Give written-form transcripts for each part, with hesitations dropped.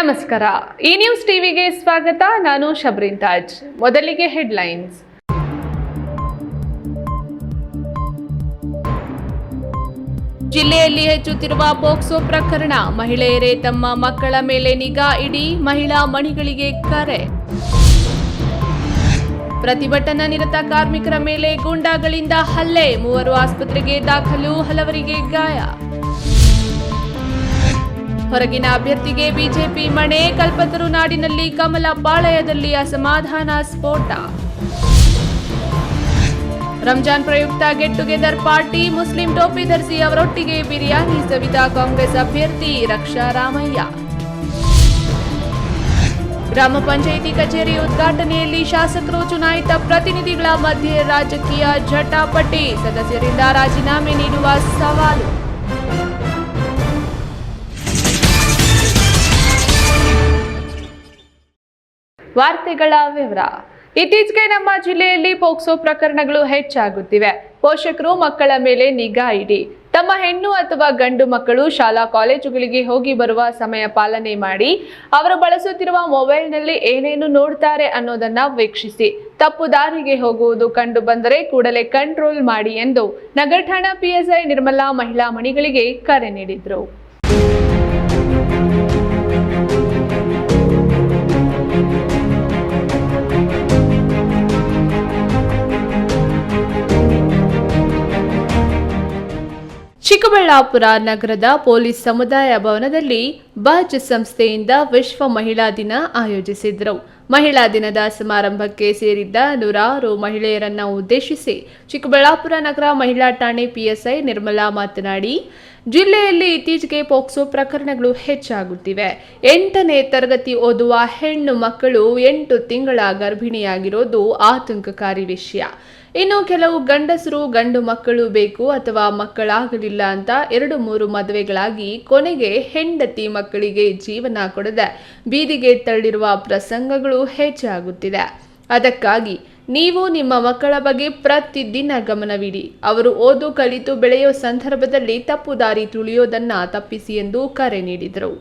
ನಮಸ್ಕಾರ. ಈ ನ್ಯೂಸ್ ಟಿವಿಗೆ ಸ್ವಾಗತ. ನಾನು ಶಬ್ರಿನ್ ತಾಜ್. ಮೊದಲಿಗೆ ಹೆಡ್ಲೈನ್ಸ್. ಜಿಲ್ಲೆಯಲ್ಲಿ ಹೆಚ್ಚುತ್ತಿರುವ ಪೋಕ್ಸೋ ಪ್ರಕರಣ, ಮಹಿಳೆಯರೇ ತಮ್ಮ ಮಕ್ಕಳ ಮೇಲೆ ನಿಗಾ ಇಡಿ, ಮಹಿಳಾ ಮಣಿಗಳಿಗೆ ಕರೆ. ಪ್ರತಿಭಟನಾ ನಿರತ ಕಾರ್ಮಿಕರ ಮೇಲೆ ಗೂಂಡಾಗಳಿಂದ ಹಲ್ಲೆ, 3 ಆಸ್ಪತ್ರೆಗೆ ದಾಖಲು, ಹಲವರಿಗೆ ಗಾಯ. ಹೊರಗಿನ ಅಭ್ಯರ್ಥಿಗೆ ಬಿಜೆಪಿ ಮಣೆ, ಕಲ್ಪತರು ನಾಡಿನಲ್ಲಿ ಕಮಲ ಪಾಳಯದಲ್ಲಿ ಅಸಮಾಧಾನ ಸ್ಫೋಟ. ರಂಜಾನ್ ಪ್ರಯುಕ್ತ ಗೆಟ್ ಟುಗೆದರ್ ಪಾರ್ಟಿ, ಮುಸ್ಲಿಂ ಟೋಪಿ ಧರಿಸಿ ಅವರೊಟ್ಟಿಗೆ ಬಿರಿಯಾನಿ ಸವಿದ ಕಾಂಗ್ರೆಸ್ ಅಭ್ಯರ್ಥಿ ರಕ್ಷಾ ರಾಮಯ್ಯ. ಗ್ರಾಮ ಪಂಚಾಯಿತಿ ಕಚೇರಿ ಉದ್ಘಾಟನೆಯಲ್ಲಿ ಶಾಸಕರು, ಚುನಾಯಿತ ಪ್ರತಿನಿಧಿಗಳ ಮಧ್ಯೆ ರಾಜಕೀಯ ಜಟಾಪಟಿ, ಸದಸ್ಯರಿಂದ ರಾಜೀನಾಮೆ ನೀಡುವ ಸವಾಲು. ವಾರ್ತೆಗಳ ವಿವರ. ಇತ್ತೀಚೆಗೆ ನಮ್ಮ ಜಿಲ್ಲೆಯಲ್ಲಿ ಪೋಕ್ಸೋ ಪ್ರಕರಣಗಳು ಹೆಚ್ಚಾಗುತ್ತಿವೆ. ಪೋಷಕರು ಮಕ್ಕಳ ಮೇಲೆ ನಿಗಾ ಇಡಿ. ತಮ್ಮ ಹೆಣ್ಣು ಅಥವಾ ಗಂಡು ಮಕ್ಕಳು ಶಾಲಾ ಕಾಲೇಜುಗಳಿಗೆ ಹೋಗಿ ಬರುವ ಸಮಯ ಪಾಲನೆ ಮಾಡಿ, ಅವರು ಬಳಸುತ್ತಿರುವ ಮೊಬೈಲ್ನಲ್ಲಿ ಏನೇನು ನೋಡ್ತಾರೆ ಅನ್ನೋದನ್ನ ವೀಕ್ಷಿಸಿ. ತಪ್ಪು ದಾರಿಗೆ ಹೋಗುವುದು ಕಂಡು ಬಂದರೆ ಕೂಡಲೇ ಕಂಟ್ರೋಲ್ ಮಾಡಿ ಎಂದು ನಗರ ಠಾಣಾ ಪಿಎಸ್ಐ ನಿರ್ಮಲಾ ಮಹಿಳಾ ಮಣಿಗಳಿಗೆ ಕರೆ ನೀಡಿದ್ರು. ಚಿಕ್ಕಬಳ್ಳಾಪುರ ನಗರದ ಪೊಲೀಸ್ ಸಮುದಾಯ ಭವನದಲ್ಲಿ ಬಜ್ ಸಂಸ್ಥೆಯಿಂದ ವಿಶ್ವ ಮಹಿಳಾ ದಿನ ಆಯೋಜಿಸಿದ್ರು. ಮಹಿಳಾ ದಿನದ ಸಮಾರಂಭಕ್ಕೆ ಸೇರಿದ್ದ ನೂರಾರು ಮಹಿಳೆಯರನ್ನ ಉದ್ದೇಶಿಸಿ ಚಿಕ್ಕಬಳ್ಳಾಪುರ ನಗರ ಮಹಿಳಾ ಠಾಣೆ ಪಿಎಸ್ಐ ನಿರ್ಮಲಾ ಮಾತನಾಡಿ, ಜಿಲ್ಲೆಯಲ್ಲಿ ಇತ್ತೀಚೆಗೆ ಪೋಕ್ಸೋ ಪ್ರಕರಣಗಳು ಹೆಚ್ಚಾಗುತ್ತಿವೆ. 8ನೇ ತರಗತಿ ಓದುವ ಹೆಣ್ಣು ಮಕ್ಕಳು 8 ತಿಂಗಳ ಗರ್ಭಿಣಿಯಾಗಿರೋದು ಆತಂಕಕಾರಿ ವಿಷಯ. ಇನ್ನು ಕೆಲವು ಗಂಡಸರು ಗಂಡು ಮಕ್ಕಳು ಬೇಕು ಅಥವಾ ಮಕ್ಕಳಾಗಲಿಲ್ಲ ಅಂತ 2-3 ಮದುವೆಗಳಾಗಿ ಕೊನೆಗೆ ಹೆಂಡತಿ ಮಕ್ಕಳಿಗೆ ಜೀವನ ಕೊಡದೆ ಬೀದಿಗೆ ತಳ್ಳಿರುವ ಪ್ರಸಂಗಗಳು ಹೆಚ್ಚಾಗುತ್ತಿದೆ. ಅದಕ್ಕಾಗಿ ನೀವು ನಿಮ್ಮ ಮಕ್ಕಳ ಬಗ್ಗೆ ಪ್ರತಿದಿನ ಗಮನವಿಡಿ. ಅವರು ಓದು ಕಲಿತು ಬೆಳೆಯೋ ಸಂದರ್ಭದಲ್ಲಿ ತಪ್ಪು ದಾರಿ ತುಳಿಯೋದನ್ನ ತಪ್ಪಿಸಿ ಎಂದು ಕರೆ ನೀಡಿದರು.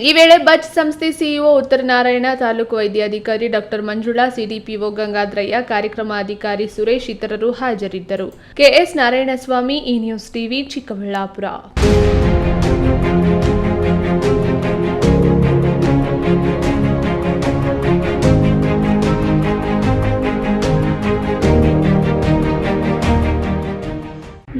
ಈ ವೇಳೆ ಬಜ್ ಸಂಸ್ಥೆ ಸಿಇಒ ಉತ್ತರ ನಾರಾಯಣ, ತಾಲೂಕು ವೈದ್ಯಾಧಿಕಾರಿ ಡಾಕ್ಟರ್ ಮಂಜುಳಾ, ಸಿಡಿಪಿಒ ಗಂಗಾಧರಯ್ಯ, ಕಾರ್ಯಕ್ರಮ ಅಧಿಕಾರಿ ಸುರೇಶ್ ಇತರರು ಹಾಜರಿದ್ದರು. ಕೆಎಸ್ ನಾರಾಯಣಸ್ವಾಮಿ, ಈ ನ್ಯೂಸ್ ಟಿವಿ, ಚಿಕ್ಕಬಳ್ಳಾಪುರ.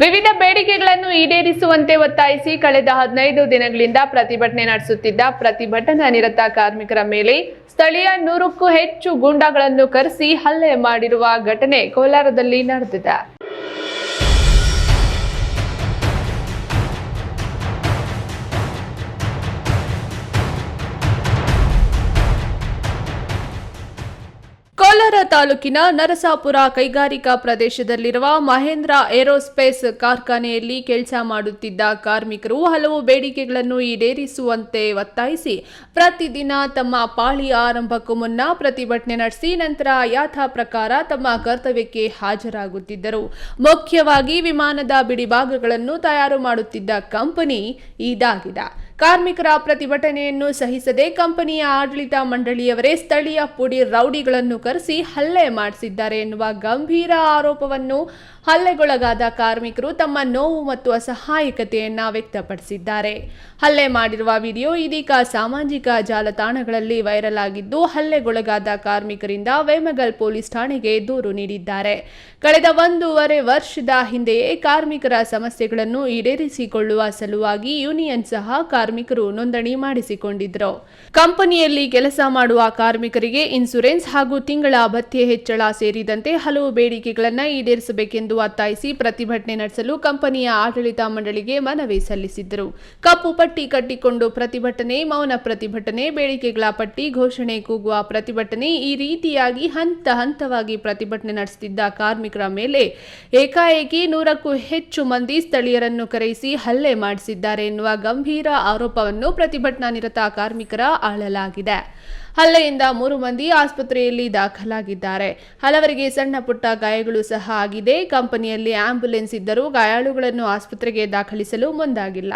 ವಿವಿಧ ಬೇಡಿಕೆಗಳನ್ನು ಈಡೇರಿಸುವಂತೆ ಒತ್ತಾಯಿಸಿ ಕಳೆದ 15 ದಿನಗಳಿಂದ ಪ್ರತಿಭಟನೆ ನಡೆಸುತ್ತಿದ್ದ ಪ್ರತಿಭಟನಾ ನಿರತ ಕಾರ್ಮಿಕರ ಮೇಲೆ ಸ್ಥಳೀಯ 100ಕ್ಕೂ ಹೆಚ್ಚು ಗೂಂಡಾಗಳನ್ನು ಕರೆಸಿ ಹಲ್ಲೆ ಮಾಡಿರುವ ಘಟನೆ ಕೋಲಾರದಲ್ಲಿ ನಡೆದಿದೆ. ಕೋಲಾರ ತಾಲೂಕಿನ ನರಸಾಪುರ ಕೈಗಾರಿಕಾ ಪ್ರದೇಶದಲ್ಲಿರುವ ಮಹೇಂದ್ರ ಏರೋಸ್ಪೇಸ್ ಕಾರ್ಖಾನೆಯಲ್ಲಿ ಕೆಲಸ ಮಾಡುತ್ತಿದ್ದ ಕಾರ್ಮಿಕರು ಹಲವು ಬೇಡಿಕೆಗಳನ್ನು ಈಡೇರಿಸುವಂತೆ ಒತ್ತಾಯಿಸಿ ಪ್ರತಿದಿನ ತಮ್ಮ ಪಾಳಿ ಆರಂಭಕ್ಕೂ ಮುನ್ನ ಪ್ರತಿಭಟನೆ ನಡೆಸಿ ನಂತರ ಯಥಾ ಪ್ರಕಾರ ತಮ್ಮ ಕರ್ತವ್ಯಕ್ಕೆ ಹಾಜರಾಗುತ್ತಿದ್ದರು. ಮುಖ್ಯವಾಗಿ ವಿಮಾನದ ಬಿಡಿಭಾಗಗಳನ್ನು ತಯಾರು ಮಾಡುತ್ತಿದ್ದ ಕಂಪನಿ ಇದಾಗಿದೆ. ಕಾರ್ಮಿಕರ ಪ್ರತಿಭಟನೆಯನ್ನು ಸಹಿಸದೆ ಕಂಪನಿಯ ಆಡಳಿತ ಮಂಡಳಿಯವರೇ ಸ್ಥಳೀಯ ಪುಡಿ ರೌಡಿಗಳನ್ನು ಕರೆಸಿ ಹಲ್ಲೆ ಮಾಡಿಸಿದ್ದಾರೆ ಎನ್ನುವ ಗಂಭೀರ ಆರೋಪವನ್ನು ಹಲ್ಲೆಗೊಳಗಾದ ಕಾರ್ಮಿಕರು ತಮ್ಮ ನೋವು ಮತ್ತು ಅಸಹಾಯಕತೆಯನ್ನ ವ್ಯಕ್ತಪಡಿಸಿದ್ದಾರೆ. ಹಲ್ಲೆ ಮಾಡಿರುವ ವಿಡಿಯೋ ಇದೀಗ ಸಾಮಾಜಿಕ ಜಾಲತಾಣಗಳಲ್ಲಿ ವೈರಲ್ ಆಗಿದ್ದು, ಹಲ್ಲೆಗೊಳಗಾದ ಕಾರ್ಮಿಕರಿಂದ ವೇಮಗಲ್ ಪೊಲೀಸ್ ಠಾಣೆಗೆ ದೂರು ನೀಡಿದ್ದಾರೆ. ಕಳೆದ 1.5 ವರ್ಷದ ಹಿಂದೆಯೇ ಕಾರ್ಮಿಕರ ಸಮಸ್ಯೆಗಳನ್ನು ಈಡೇರಿಸಿಕೊಳ್ಳುವ ಸಲುವಾಗಿ ಯೂನಿಯನ್ ಸಹ ಕಾರ್ಮಿಕರು ನೋಂದಣಿ ಮಾಡಿಸಿಕೊಂಡಿದ್ರು. ಕಂಪನಿಯಲ್ಲಿ ಕೆಲಸ ಮಾಡುವ ಕಾರ್ಮಿಕರಿಗೆ ಇನ್ಸೂರೆನ್ಸ್ ಹಾಗೂ ತಿಂಗಳ ಭತ್ಯೆ ಹೆಚ್ಚಳ ಸೇರಿದಂತೆ ಹಲವು ಬೇಡಿಕೆಗಳನ್ನು ಈಡೇರಿಸಬೇಕೆಂದು ಒತ್ತಾಯಿಸಿ ಪ್ರತಿಭಟನೆ ನಡೆಸಲು ಕಂಪನಿಯ ಆಡಳಿತ ಮಂಡಳಿಗೆ ಮನವಿ ಸಲ್ಲಿಸಿದ್ದರು. ಕಪ್ಪು ಪಟ್ಟಿ ಕಟ್ಟಿಕೊಂಡು ಪ್ರತಿಭಟನೆ, ಮೌನ ಪ್ರತಿಭಟನೆ, ಬೇಡಿಕೆಗಳ ಪಟ್ಟಿ, ಘೋಷಣೆ ಕೂಗುವ ಪ್ರತಿಭಟನೆ, ಈ ರೀತಿಯಾಗಿ ಹಂತ ಹಂತವಾಗಿ ಪ್ರತಿಭಟನೆ ನಡೆಸುತ್ತಿದ್ದ ಕಾರ್ಮಿಕರ ಮೇಲೆ ಏಕಾಏಕಿ 100ಕ್ಕೂ ಹೆಚ್ಚು ಮಂದಿ ಸ್ಥಳೀಯರನ್ನು ಕರೆಯಿಸಿ ಹಲ್ಲೆ ಮಾಡಿಸಿದ್ದಾರೆ ಎನ್ನುವ ಗಂಭೀರ ಆರೋಪವನ್ನು ಪ್ರತಿಭಟನಾ ನಿರತ ಕಾರ್ಮಿಕರ ಆಳಲಾಗಿದೆ. ಹಲ್ಲೆಯಿಂದ 3 ಮಂದಿ ಆಸ್ಪತ್ರೆಯಲ್ಲಿ ದಾಖಲಾಗಿದ್ದಾರೆ. ಹಲವರಿಗೆ ಸಣ್ಣ ಪುಟ್ಟ ಗಾಯಗಳು ಸಹ ಆಗಿದೆ. ಕಂಪನಿಯಲ್ಲಿ ಆಂಬ್ಯುಲೆನ್ಸ್ ಇದ್ದರೂ ಗಾಯಾಳುಗಳನ್ನು ಆಸ್ಪತ್ರೆಗೆ ದಾಖಲಿಸಲು ಮುಂದಾಗಿಲ್ಲ.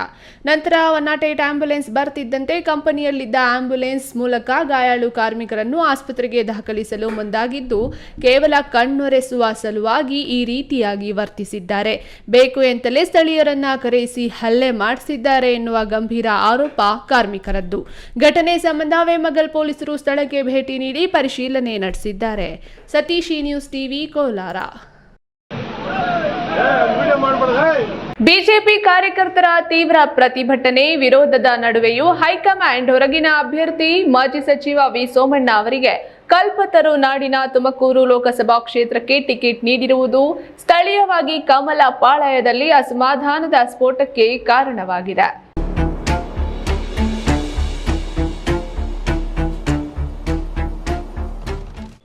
ನಂತರ 108 ಆಂಬ್ಯುಲೆನ್ಸ್ ಬರ್ತಿದ್ದಂತೆ ಕಂಪನಿಯಲ್ಲಿದ್ದ ಆಂಬ್ಯುಲೆನ್ಸ್ ಮೂಲಕ ಗಾಯಾಳು ಕಾರ್ಮಿಕರನ್ನು ಆಸ್ಪತ್ರೆಗೆ ದಾಖಲಿಸಲು ಮುಂದಾಗಿದ್ದು, ಕೇವಲ ಕಣ್ಣೊರೆಸುವ ಸಲುವಾಗಿ ಈ ರೀತಿಯಾಗಿ ವರ್ತಿಸಿದ್ದಾರೆ. ಬೇಕು ಎಂತಲೇ ಸ್ಥಳೀಯರನ್ನ ಕರೆಯಿಸಿ ಹಲ್ಲೆ ಮಾಡಿಸಿದ್ದಾರೆ ಎನ್ನುವ ಗಂಭೀರ ಆರೋಪ ಕಾರ್ಮಿಕರದ್ದು. ಘಟನೆ ಸಂಬಂಧ ವೇಮಗಲ್ ಪೊಲೀಸರು ಸ್ಥಳಕ್ಕೆ ಭೇಟಿ ನೀಡಿ ಪರಿಶೀಲನೆ ನಡೆಸಿದ್ದಾರೆ. Satish, news TV, Kolar. BJP ಕಾರ್ಯಕರ್ತರ ತೀವ್ರ ಪ್ರತಿಭಟನೆ, ವಿರೋಧದ ನಡುವೆಯೂ ಹೈಕಮಾಂಡ್ ಹೊರಗಿನ ಅಭ್ಯರ್ಥಿ ಮಾಜಿ ಸಚಿವ ವಿ ಸೋಮಣ್ಣ ಅವರಿಗೆ ಕಲ್ಪತರು ನಾಡಿನ ತುಮಕೂರು ಲೋಕಸಭಾ ಕ್ಷೇತ್ರಕ್ಕೆ ಟಿಕೆಟ್ ನೀಡಿರುವುದು ಸ್ಥಳೀಯವಾಗಿ ಕಮಲ ಪಾಳಯದಲ್ಲಿ ಅಸಮಾಧಾನದ ಸ್ಫೋಟಕ್ಕೆ ಕಾರಣವಾಗಿದೆ.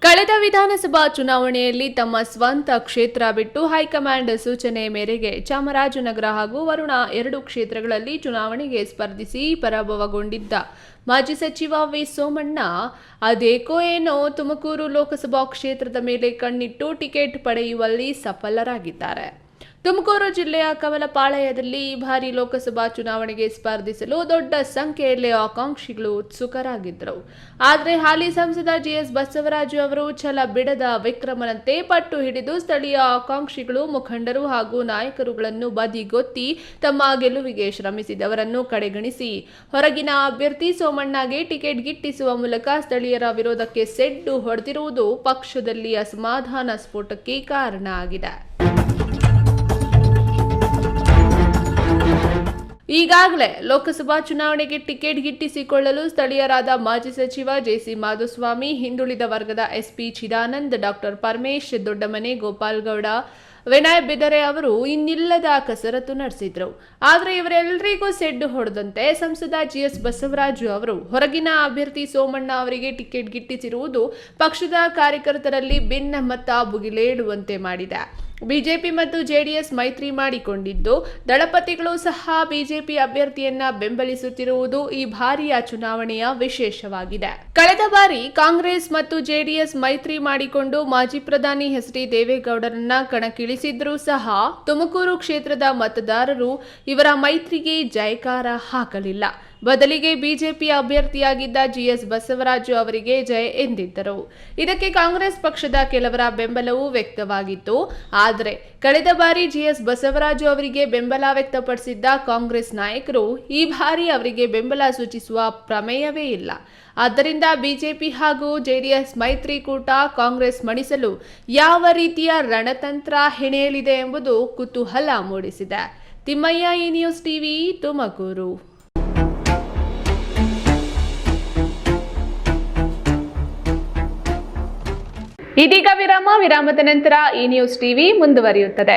ಕಳೆದ ವಿಧಾನಸಭಾ ಚುನಾವಣೆಯಲ್ಲಿ ತಮ್ಮ ಸ್ವಂತ ಕ್ಷೇತ್ರ ಬಿಟ್ಟು ಹೈಕಮಾಂಡ್ ಸೂಚನೆ ಮೇರೆಗೆ ಚಾಮರಾಜನಗರ ಹಾಗೂ ವರುಣ 2 ಕ್ಷೇತ್ರಗಳಲ್ಲಿ ಚುನಾವಣೆಗೆ ಸ್ಪರ್ಧಿಸಿ ಪರಾಭವಗೊಂಡಿದ್ದ ಮಾಜಿ ಸಚಿವ ವಿ ಸೋಮಣ್ಣ ಅದೇಕೋ ಏನೋ ತುಮಕೂರು ಲೋಕಸಭಾ ಕ್ಷೇತ್ರದ ಮೇಲೆ ಕಣ್ಣಿಟ್ಟು ಟಿಕೆಟ್ ಪಡೆಯುವಲ್ಲಿ ಸಫಲರಾಗಿದ್ದಾರೆ. ತುಮಕೂರು ಜಿಲ್ಲೆಯ ಕಮಲಪಾಳ್ಯದಲ್ಲಿ ಈ ಬಾರಿ ಲೋಕಸಭಾ ಚುನಾವಣೆಗೆ ಸ್ಪರ್ಧಿಸಲು ದೊಡ್ಡ ಸಂಖ್ಯೆಯಲ್ಲಿ ಆಕಾಂಕ್ಷಿಗಳು ಉತ್ಸುಕರಾಗಿದ್ದರು. ಆದರೆ ಹಾಲಿ ಸಂಸದ ಜಿಎಸ್ ಬಸವರಾಜು ಅವರು ಛಲ ಬಿಡದ ವಿಕ್ರಮನಂತೆ ಪಟ್ಟು ಹಿಡಿದು ಸ್ಥಳೀಯ ಆಕಾಂಕ್ಷಿಗಳು, ಮುಖಂಡರು ಹಾಗೂ ನಾಯಕರುಗಳನ್ನು ಬದಿಗೊತ್ತಿ ತಮ್ಮ ಗೆಲುವಿಗೆ ಶ್ರಮಿಸಿದವರನ್ನು ಕಡೆಗಣಿಸಿ ಹೊರಗಿನ ಅಭ್ಯರ್ಥಿ ಸೋಮಣ್ಣಗೆ ಟಿಕೆಟ್ ಗಿಟ್ಟಿಸುವ ಮೂಲಕ ಸ್ಥಳೀಯರ ವಿರೋಧಕ್ಕೆ ಸೆಡ್ಡು ಹೊಡೆದಿರುವುದು ಪಕ್ಷದಲ್ಲಿ ಅಸಮಾಧಾನ ಸ್ಫೋಟಕ್ಕೆ ಕಾರಣ ಆಗಿದೆ. ಈಗಾಗಲೇ ಲೋಕಸಭಾ ಚುನಾವಣೆಗೆ ಟಿಕೆಟ್ ಗಿಟ್ಟಿಸಿಕೊಳ್ಳಲು ಸ್ಥಳೀಯರಾದ ಮಾಜಿ ಸಚಿವ ಜೆಸಿ ಮಾಧುಸ್ವಾಮಿ, ಹಿಂದುಳಿದ ವರ್ಗದ ಎಸ್ಪಿ ಚಿದಾನಂದ್, ಡಾಕ್ಟರ್ ಪರಮೇಶ್ ದೊಡ್ಡಮನೆ, ಗೋಪಾಲ್ ಗೌಡ, ವಿನಯ್ ಬಿದರೆ ಅವರು ಇನ್ನಿಲ್ಲದ ಕಸರತ್ತು ನಡೆಸಿದ್ರು. ಆದರೆ ಇವರೆಲ್ಲರಿಗೂ ಸೆಡ್ಡು ಹೊಡೆದಂತೆ ಸಂಸದ ಜಿಎಸ್ ಬಸವರಾಜು ಅವರು ಹೊರಗಿನ ಅಭ್ಯರ್ಥಿ ಸೋಮಣ್ಣ ಅವರಿಗೆ ಟಿಕೆಟ್ ಗಿಟ್ಟಿಸಿರುವುದು ಪಕ್ಷದ ಕಾರ್ಯಕರ್ತರಲ್ಲಿ ಭಿನ್ನಮತ ಭುಗಿಲೇಳುವಂತೆ ಮಾಡಿದೆ. ಬಿಜೆಪಿ ಮತ್ತು ಜೆಡಿಎಸ್ ಮೈತ್ರಿ ಮಾಡಿಕೊಂಡಿದ್ದು, ದಳಪತಿಗಳು ಸಹ ಬಿಜೆಪಿ ಅಭ್ಯರ್ಥಿಯನ್ನ ಬೆಂಬಲಿಸುತ್ತಿರುವುದು ಈ ಬಾರಿಯ ಚುನಾವಣೆಯ ವಿಶೇಷವಾಗಿದೆ. ಕಳೆದ ಬಾರಿ ಕಾಂಗ್ರೆಸ್ ಮತ್ತು ಜೆಡಿಎಸ್ ಮೈತ್ರಿ ಮಾಡಿಕೊಂಡು ಮಾಜಿ ಪ್ರಧಾನಿ ಎಚ್.ಡಿ. ದೇವೇಗೌಡರನ್ನ ಕಣಕ್ಕಿಳಿಸಿದ್ರೂ ಸಹ ತುಮಕೂರು ಕ್ಷೇತ್ರದ ಮತದಾರರು ಇವರ ಮೈತ್ರಿಗೆ ಜಯಕಾರ ಹಾಕಲಿಲ್ಲ. ಬದಲಿಗೆ ಬಿಜೆಪಿ ಅಭ್ಯರ್ಥಿಯಾಗಿದ್ದ ಜಿಎಸ್ ಬಸವರಾಜು ಅವರಿಗೆ ಜಯ ಎಂದಿದ್ದರು. ಇದಕ್ಕೆ ಕಾಂಗ್ರೆಸ್ ಪಕ್ಷದ ಕೆಲವರ ಬೆಂಬಲವೂ ವ್ಯಕ್ತವಾಗಿತ್ತು. ಆದರೆ ಕಳೆದ ಬಾರಿ ಜಿಎಸ್ ಬಸವರಾಜು ಅವರಿಗೆ ಬೆಂಬಲ ವ್ಯಕ್ತಪಡಿಸಿದ್ದ ಕಾಂಗ್ರೆಸ್ ನಾಯಕರು ಈ ಬಾರಿ ಅವರಿಗೆ ಬೆಂಬಲ ಸೂಚಿಸುವ ಪ್ರಮೇಯವೇ ಇಲ್ಲ. ಆದ್ದರಿಂದ ಬಿಜೆಪಿ ಹಾಗೂ ಜೆಡಿಎಸ್ ಮೈತ್ರಿಕೂಟ ಕಾಂಗ್ರೆಸ್ ಮಣಿಸಲು ಯಾವ ರೀತಿಯ ರಣತಂತ್ರ ಹೆಣೆಯಲಿದೆ ಎಂಬುದು ಕುತೂಹಲ ಮೂಡಿಸಿದೆ. Thimmaiah, news TV, Tumakuru. ಇದೀಗ ವಿರಾಮದ ನಂತರ ಈ ನ್ಯೂಸ್ ಟಿವಿ ಮುಂದುವರಿಯುತ್ತದೆ.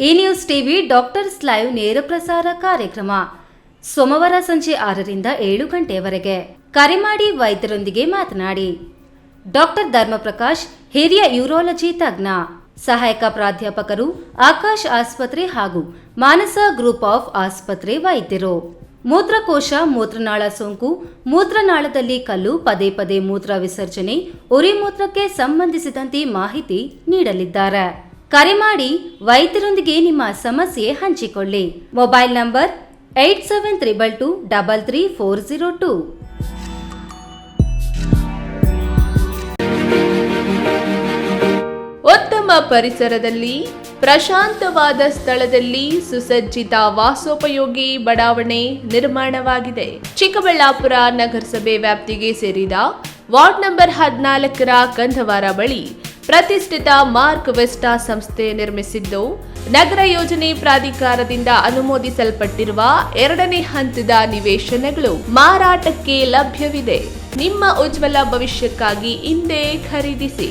ಈ ನ್ಯೂಸ್ ಟಿವಿ ಡಾಕ್ಟರ್ಸ್ ಲೈವ್ ನೇರ ಪ್ರಸಾರ ಕಾರ್ಯಕ್ರಮ ಸೋಮವಾರ ಸಂಜೆ 6ರಿಂದ 7 ಗಂಟೆಯವರೆಗೆ. ಕರೆ ಮಾಡಿ ವೈದ್ಯರೊಂದಿಗೆ ಮಾತನಾಡಿ. ಡಾಕ್ಟರ್ ಧರ್ಮಪ್ರಕಾಶ್, ಹಿರಿಯ ಯೂರಾಲಜಿ ತಜ್ಞ, ಸಹಾಯಕ ಪ್ರಾಧ್ಯಾಪಕರು, ಆಕಾಶ್ ಆಸ್ಪತ್ರೆ ಹಾಗೂ ಮಾನಸ ಗ್ರೂಪ್ ಆಫ್ ಆಸ್ಪತ್ರೆ ವೈದ್ಯರು. ಮೂತ್ರಕೋಶ, ಮೂತ್ರನಾಳ ಸೋಂಕು, ಮೂತ್ರನಾಳದಲ್ಲಿ ಕಲ್ಲು, ಪದೇ ಪದೇ ಮೂತ್ರ ವಿಸರ್ಜನೆ, ಉರಿ ಮೂತ್ರಕ್ಕೆ ಸಂಬಂಧಿಸಿದಂತೆ ಮಾಹಿತಿ ನೀಡಲಿದ್ದಾರೆ. ಕರೆ ಮಾಡಿ ವೈದ್ಯರೊಂದಿಗೆ ನಿಮ್ಮ ಸಮಸ್ಯೆ ಹಂಚಿಕೊಳ್ಳಿ. Mobile number 8732233402. ಉತ್ತಮ ಪರಿಸರದಲ್ಲಿ, ಪ್ರಶಾಂತವಾದ ಸ್ಥಳದಲ್ಲಿ ಸುಸಜ್ಜಿತ ವಾಸೋಪಯೋಗಿ ಬಡಾವಣೆ ನಿರ್ಮಾಣವಾಗಿದೆ. ಚಿಕ್ಕಬಳ್ಳಾಪುರ ನಗರಸಭೆ ವ್ಯಾಪ್ತಿಗೆ ಸೇರಿದ ವಾರ್ಡ್ ನಂಬರ್ 14ರ ಕಂದವಾರ ಬಳಿ ಪ್ರತಿಷ್ಠಿತ ಮಾರ್ಕ್ ವೆಸ್ಟಾ ಸಂಸ್ಥೆ ನಿರ್ಮಿಸಿದ್ದು, ನಗರ ಯೋಜನೆ ಪ್ರಾಧಿಕಾರದಿಂದ ಅನುಮೋದಿಸಲ್ಪಟ್ಟಿರುವ 2ನೇ ಹಂತದ ನಿವೇಶನಗಳು ಮಾರಾಟಕ್ಕೆ ಲಭ್ಯವಿದೆ. ನಿಮ್ಮ ಉಜ್ವಲ ಭವಿಷ್ಯಕ್ಕಾಗಿ ಇಂದೇ ಖರೀದಿಸಿ.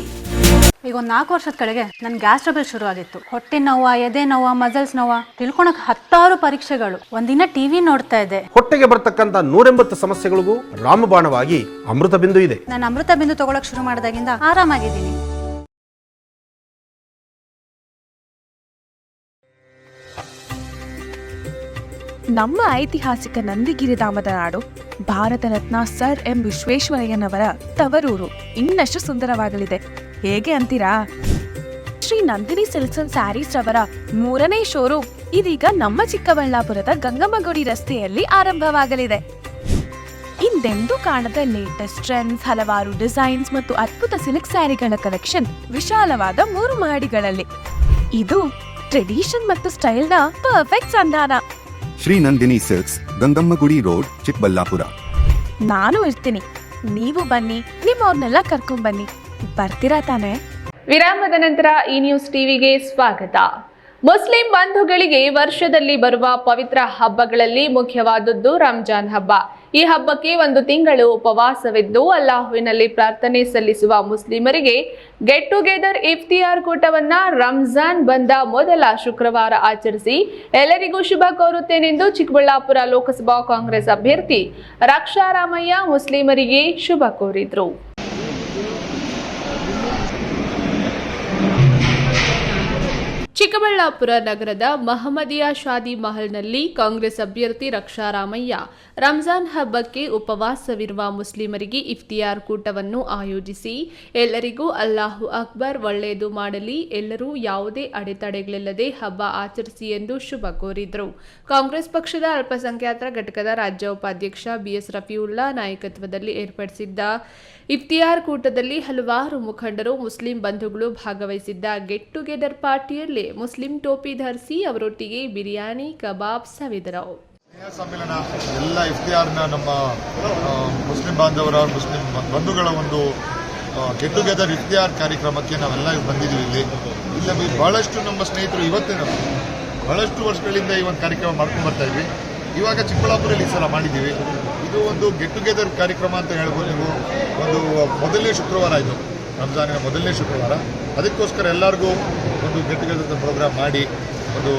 ಈಗ ಒಂದು 4 ವರ್ಷದ ಕೆಳಗೆ ನನ್ನ ಗ್ಯಾಸ್ ಟ್ರಬಲ್ ಶುರು ಆಗಿತ್ತು. ಹೊಟ್ಟೆ ನೋವು, ಎದೆ ನೋವು, ಮಸಲ್ಸ್ ನೋವು ತಿಳ್ಕೊಳಕ್ 10 ಪರೀಕ್ಷೆಗಳು. ಒಂದಿನ ಟಿವಿ ನೋಡ್ತಾ ಇದ್ದೆ. ಹೊಟ್ಟೆಗೆ ಬರ್ತಕ್ಕಂಥ 180 ಸಮಸ್ಯೆಗಳಿಗೂ ರಾಮಬಾಣವಾಗಿ ಅಮೃತ ಬಿಂದು ಇದೆ. ನಾನು ಅಮೃತ ಬಿಂದು ತಗೊಳಕ್ ಶುರು ಮಾಡಿದಾಗಿಂದ ಆರಾಮಾಗಿದ್ದೀನಿ. ನಮ್ಮ ಐತಿಹಾಸಿಕ ನಂದಿಗಿರಿಧಾಮದ ನಾಡು, ಭಾರತ ರತ್ನ ಸರ್ ಎಂ ವಿಶ್ವೇಶ್ವರಯ್ಯನವರ ತವರೂರು ಇನ್ನಷ್ಟು ಸುಂದರವಾಗಲಿದೆ. ಹೇಗೆ ಅಂತೀರಾ? ಶ್ರೀ ನಂದಿನಿ ಸಿಲ್ಕ್ಸ್ ಅಂಡ್ ಸ್ಯಾರೀಸ್ ರವರ 3ನೇ ಶೋರೂಮ್ ಇದೀಗ ನಮ್ಮ ಚಿಕ್ಕಬಳ್ಳಾಪುರದ ಗಂಗಮ್ಮಗುಡಿ ರಸ್ತೆಯಲ್ಲಿ ಆರಂಭವಾಗಲಿದೆ. ಹಿಂದೆಂದೂ ಕಾಣದ ಲೇಟೆಸ್ಟ್ ಟ್ರೆಂಡ್ಸ್, ಹಲವಾರು ಡಿಸೈನ್ಸ್ ಮತ್ತು ಅದ್ಭುತ ಸಿಲ್ಕ್ ಸ್ಯಾರಿಗಳ ಕಲೆಕ್ಷನ್ ವಿಶಾಲವಾದ 3 ಮಹಡಿಗಳಲ್ಲಿ. ಇದು ಟ್ರೆಡಿಷನ್ ಮತ್ತು ಸ್ಟೈಲ್ನ ಪರ್ಫೆಕ್ಟ್ ಸಂಧಾನ. Shri Nandini silks, Gangammagudi road, Chikkaballapura. ನಾನು ಇರ್ತೀನಿ, ನೀವು ಬನ್ನಿ, ನಿಮ್ಮವ್ರನ್ನೆಲ್ಲ ಕರ್ಕೊಂಡ್ ಬನ್ನಿ. ಬರ್ತೀರಾ ತಾನೇ? ವಿರಾಮದ ನಂತರ ಈ ನ್ಯೂಸ್ ಟಿವಿಗೆ ಸ್ವಾಗತ. ಮುಸ್ಲಿಂ ಬಂಧುಗಳಿಗೆ ವರ್ಷದಲ್ಲಿ ಬರುವ ಪವಿತ್ರ ಹಬ್ಬಗಳಲ್ಲಿ ಮುಖ್ಯವಾದದ್ದು ರಂಜಾನ್ ಹಬ್ಬ. ಈ ಹಬ್ಬಕ್ಕೆ 1 ತಿಂಗಳು ಉಪವಾಸವಿದ್ದು ಅಲ್ಲಾಹುವಿನಲ್ಲಿ ಪ್ರಾರ್ಥನೆ ಸಲ್ಲಿಸುವ ಮುಸ್ಲಿಮರಿಗೆ ಗೆಟ್ ಟುಗೆದರ್ ಇಫ್ತಿಯಾರ್ ಕೂಟವನ್ನ ರಂಜಾನ್ ಬಂದ ಮೊದಲ ಶುಕ್ರವಾರ ಆಚರಿಸಿ ಎಲ್ಲರಿಗೂ ಶುಭ ಕೋರುತ್ತೇನೆಂದು ಚಿಕ್ಕಬಳ್ಳಾಪುರ ಲೋಕಸಭಾ ಕಾಂಗ್ರೆಸ್ ಅಭ್ಯರ್ಥಿ ರಕ್ಷಾರಾಮಯ್ಯ ಮುಸ್ಲಿಮರಿಗೆ ಶುಭ ಕೋರಿದ್ರು. ಚಿಕ್ಕಬಳ್ಳಾಪುರ ನಗರದ ಮಹಮ್ಮದಿಯಾ ಶಾದಿ ಮಹಲ್ನಲ್ಲಿ ಕಾಂಗ್ರೆಸ್ ಅಭ್ಯರ್ಥಿ ರಕ್ಷಾರಾಮಯ್ಯ ರಂಜಾನ್ ಹಬ್ಬಕ್ಕೆ ಉಪವಾಸವಿರುವ ಮುಸ್ಲಿಮರಿಗೆ ಇಫ್ತಿಯಾರ್ ಕೂಟವನ್ನು ಆಯೋಜಿಸಿ ಎಲ್ಲರಿಗೂ ಅಲ್ಲಾಹು ಅಕ್ಬರ್, ಒಳ್ಳೆಯದು ಮಾಡಲಿ, ಎಲ್ಲರೂ ಯಾವುದೇ ಅಡೆತಡೆಗಳಿಲ್ಲದೆ ಹಬ್ಬ ಆಚರಿಸಿ ಎಂದು ಶುಭ ಕೋರಿದರು. ಕಾಂಗ್ರೆಸ್ ಪಕ್ಷದ ಅಲ್ಪಸಂಖ್ಯಾತರ ಘಟಕದ ರಾಜ್ಯ ಉಪಾಧ್ಯಕ್ಷ ಬಿಎಸ್ ರಫೀವುಲ್ಲಾ ನಾಯಕತ್ವದಲ್ಲಿ ಏರ್ಪಡಿಸಿದ್ದ ಇಫ್ತಿಯಾರ್ ಕೂಟದಲ್ಲಿ ಹಲವಾರು ಮುಖಂಡರು, ಮುಸ್ಲಿಂ ಬಂಧುಗಳು ಭಾಗವಹಿಸಿದ್ದ ಗೆಟ್ ಟುಗೆದರ್ ಪಾರ್ಟಿಯಲ್ಲಿ ಮುಸ್ಲಿಂ ಟೋಪಿ ಧರಿಸಿ ಅವರೊಟ್ಟಿಗೆ ಬಿರಿಯಾನಿ, ಕಬಾಬ್ ಸವಿದರು. ಸಮ್ಮೇಳನ ಎಲ್ಲ ಇಫ್ತಿಯಾರ್ನ ನಮ್ಮ ಮುಸ್ಲಿಂ ಬಾಂಧವರ, ಮುಸ್ಲಿಂ ಬಂಧುಗಳ ಒಂದು ಗೆಟ್ ಟುಗೆದರ್ ಇಫ್ತಿಯಾರ್ ಕಾರ್ಯಕ್ರಮಕ್ಕೆ ನಾವೆಲ್ಲ ಬಂದಿದ್ದೀವಿ. ಇಲ್ಲಿ ಬಹಳಷ್ಟು ನಮ್ಮ ಸ್ನೇಹಿತರು ಇವತ್ತಿನ ಬಹಳಷ್ಟು ವರ್ಷಗಳಿಂದ ಈ ಒಂದು ಕಾರ್ಯಕ್ರಮ ಮಾಡ್ಕೊಂಡು ಬರ್ತಾ ಇದ್ವಿ. ಇವಾಗ ಚಿಕ್ಕಬಳ್ಳಾಪುರಲ್ಲಿ ಈ ಸಲ ಮಾಡಿದ್ದೀವಿ. ಇದು ಒಂದು ಗೆಟ್ ಟುಗೆದರ್ ಕಾರ್ಯಕ್ರಮ ಅಂತ ಹೇಳ್ಬೋದು. ನೀವು ಒಂದು ಮೊದಲನೇ ಶುಕ್ರವಾರ ಇದು, ರಂಜಾನಿನ ಮೊದಲನೇ ಶುಕ್ರವಾರ. ಅದಕ್ಕೋಸ್ಕರ ಎಲ್ಲರಿಗೂ ಒಂದು ಗೆಟ್ ಟುಗೆದರ್ ಪ್ರೋಗ್ರಾಮ್ ಮಾಡಿ ಒಂದು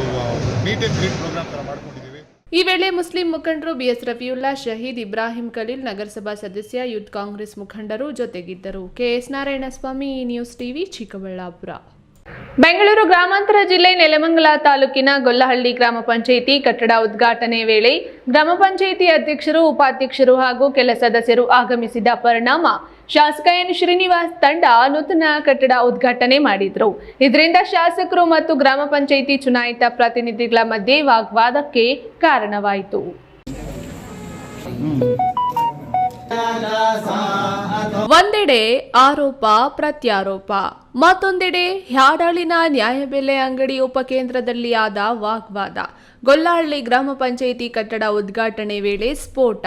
ಮೀಟ್ ಆ್ಯಂಡ್ ಗ್ರೀಟ್ ಪ್ರೋಗ್ರಾಮ್ ಥರ ಮಾಡ್ಕೊಂಡಿದ್ದೀವಿ. ಈ ವೇಳೆ ಮುಸ್ಲಿಂ ಮುಖಂಡರು ಬಿಎಸ್ ರಫೀವುಲ್ಲಾ, ಶಹೀದ್ ಇಬ್ರಾಹಿಂ ಖಲೀಲ್, ನಗರಸಭಾ ಸದಸ್ಯ, ಯೂತ್ ಕಾಂಗ್ರೆಸ್ ಮುಖಂಡರು ಜೊತೆಗಿದ್ದರು. K S Narayanaswamy, news TV, Chikkaballapura. Bengaluru ಗ್ರಾಮಾಂತರ ಜಿಲ್ಲೆ ನೆಲಮಂಗಲ ತಾಲೂಕಿನ ಗೊಲ್ಲಹಳ್ಳಿ ಗ್ರಾಮ ಪಂಚಾಯಿತಿ ಕಟ್ಟಡ ಉದ್ಘಾಟನೆ ವೇಳೆ ಗ್ರಾಮ ಪಂಚಾಯಿತಿ ಅಧ್ಯಕ್ಷರು, ಉಪಾಧ್ಯಕ್ಷರು ಹಾಗೂ ಕೆಲ ಸದಸ್ಯರು ಆಗಮಿಸಿದ ಪರಿಣಾಮ ಶಾಸಕ ಎನ್ ಶ್ರೀನಿವಾಸ್ ತಂಡ ನೂತನ ಕಟ್ಟಡ ಉದ್ಘಾಟನೆ ಮಾಡಿದ್ರು. ಇದರಿಂದ ಶಾಸಕರು ಮತ್ತು ಗ್ರಾಮ ಪಂಚಾಯಿತಿ ಚುನಾಯಿತ ಪ್ರತಿನಿಧಿಗಳ ಮಧ್ಯೆ ವಾಗ್ವಾದಕ್ಕೆ ಕಾರಣವಾಯಿತು. ಒಂದೆಡೆ ಆರೋಪ ಪ್ರತ್ಯಾರೋಪ, ಮತ್ತೊಂದೆಡೆ ಹ್ಯಾಡಾಳಿನ ನ್ಯಾಯಬೆಲೆ ಅಂಗಡಿ ಉಪಕೇಂದ್ರದಲ್ಲಿ ಆದ ವಾಗ್ವಾದ. ಗೊಲ್ಲಹಳ್ಳಿ ಗ್ರಾಮ ಪಂಚಾಯಿತಿ ಕಟ್ಟಡ ಉದ್ಘಾಟನೆ ವೇಳೆ ಸ್ಫೋಟ.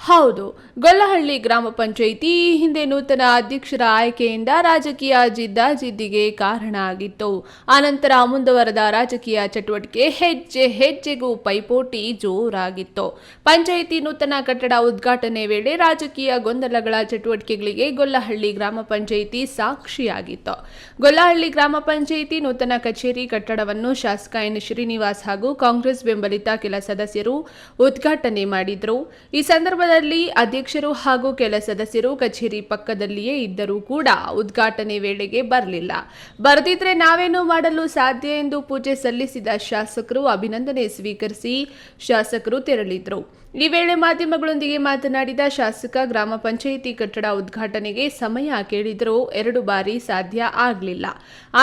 ಹೌದು, ಗೊಲ್ಲಹಳ್ಳಿ ಗ್ರಾಮ ಪಂಚಾಯಿತಿ ಈ ಹಿಂದೆ ನೂತನ ಅಧ್ಯಕ್ಷರ ಆಯ್ಕೆಯಿಂದ ರಾಜಕೀಯ ಜಿದ್ದಾಜಿದ್ದಿಗೆ ಕಾರಣ ಆಗಿತ್ತು. ಆನಂತರ ಮುಂದುವರೆದ ರಾಜಕೀಯ ಚಟುವಟಿಕೆ ಹೆಜ್ಜೆ ಹೆಜ್ಜೆಗೂ ಪೈಪೋಟಿ ಜೋರಾಗಿತ್ತು. ಪಂಚಾಯಿತಿ ನೂತನ ಕಟ್ಟಡ ಉದ್ಘಾಟನೆ ವೇಳೆ ರಾಜಕೀಯ ಗೊಂದಲಗಳ ಚಟುವಟಿಕೆಗಳಿಗೆ ಗೊಲ್ಲಹಳ್ಳಿ ಗ್ರಾಮ ಪಂಚಾಯಿತಿ ಸಾಕ್ಷಿಯಾಗಿತ್ತು. ಗೊಲ್ಲಹಳ್ಳಿ ಗ್ರಾಮ ಪಂಚಾಯಿತಿ ನೂತನ ಕಚೇರಿ ಕಟ್ಟಡವನ್ನು ಶಾಸಕ ಎನ್ ಶ್ರೀನಿವಾಸ್ ಹಾಗೂ ಕಾಂಗ್ರೆಸ್ ಬೆಂಬಲಿತ ಕೆಲ ಸದಸ್ಯರು ಉದ್ಘಾಟನೆ ಮಾಡಿದರು. ಈ ಸಂದರ್ಭದಲ್ಲಿ ಅಧ್ಯಕ್ಷರು ಹಾಗೂ ಕೆಲ ಸದಸ್ಯರು ಕಚೇರಿ ಪಕ್ಕದಲ್ಲಿಯೇ ಇದ್ದರೂ ಕೂಡ ಉದ್ಘಾಟನೆ ವೇಳೆಗೆ ಬರಲಿಲ್ಲ. ಬರೆದಿದ್ರೆ ನಾವೇನು ಮಾಡಲು ಸಾಧ್ಯ ಎಂದು ಪೂಜೆ ಸಲ್ಲಿಸಿದ ಶಾಸಕರು ಅಭಿನಂದನೆ ಸ್ವೀಕರಿಸಿ ಶಾಸಕರು ತೆರಳಿದ್ರು. ಈ ವೇಳೆ ಮಾಧ್ಯಮಗಳೊಂದಿಗೆ ಮಾತನಾಡಿದ ಶಾಸಕ, ಗ್ರಾಮ ಪಂಚಾಯಿತಿ ಕಟ್ಟಡ ಉದ್ಘಾಟನೆಗೆ ಸಮಯ ಕೇಳಿದರೂ 2 ಬಾರಿ ಸಾಧ್ಯ ಆಗಲಿಲ್ಲ.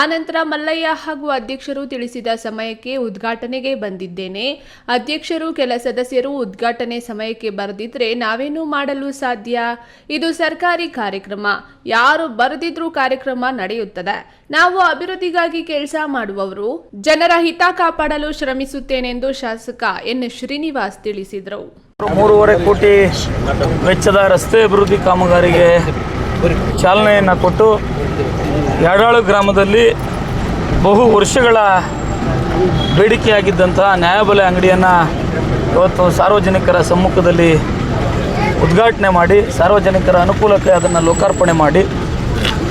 ಆನಂತರ ಮಲ್ಲಯ್ಯ ಹಾಗೂ ಅಧ್ಯಕ್ಷರು ತಿಳಿಸಿದ ಸಮಯಕ್ಕೆ ಉದ್ಘಾಟನೆಗೆ ಬಂದಿದ್ದೇನೆ. ಅಧ್ಯಕ್ಷರು ಕೆಲ ಸದಸ್ಯರು ಉದ್ಘಾಟನೆ ಸಮಯಕ್ಕೆ ಬರೆದಿದ್ರೆ ನಾವೇನು ಮಾಡಲು ಸಾಧ್ಯ? ಇದು ಸರ್ಕಾರಿ ಕಾರ್ಯಕ್ರಮ, ಯಾರು ಬರೆದಿದ್ರೂ ಕಾರ್ಯಕ್ರಮ ನಡೆಯುತ್ತದೆ. ನಾವು ಅಭಿವೃದ್ಧಿಗಾಗಿ ಕೆಲಸ ಮಾಡುವವರು, ಜನರ ಹಿತ ಕಾಪಾಡಲು ಶ್ರಮಿಸುತ್ತೇನೆಂದು ಶಾಸಕ ಎನ್ ಶ್ರೀನಿವಾಸ್ ತಿಳಿಸಿದರು. 3.5 ಕೋಟಿ ವೆಚ್ಚದ ರಸ್ತೆ ಅಭಿವೃದ್ಧಿ ಕಾಮಗಾರಿಗೆ ಚಾಲನೆಯನ್ನು ಕೊಟ್ಟು ಯಾಡಾಳು ಗ್ರಾಮದಲ್ಲಿ ಬಹು ವರ್ಷಗಳ ಬೇಡಿಕೆಯಾಗಿದ್ದಂತಹ ನ್ಯಾಯಬೆಲೆ ಅಂಗಡಿಯನ್ನು ಇವತ್ತು ಸಾರ್ವಜನಿಕರ ಸಮ್ಮುಖದಲ್ಲಿ ಉದ್ಘಾಟನೆ ಮಾಡಿ ಸಾರ್ವಜನಿಕರ ಅನುಕೂಲಕ್ಕೆ ಅದನ್ನು ಲೋಕಾರ್ಪಣೆ ಮಾಡಿ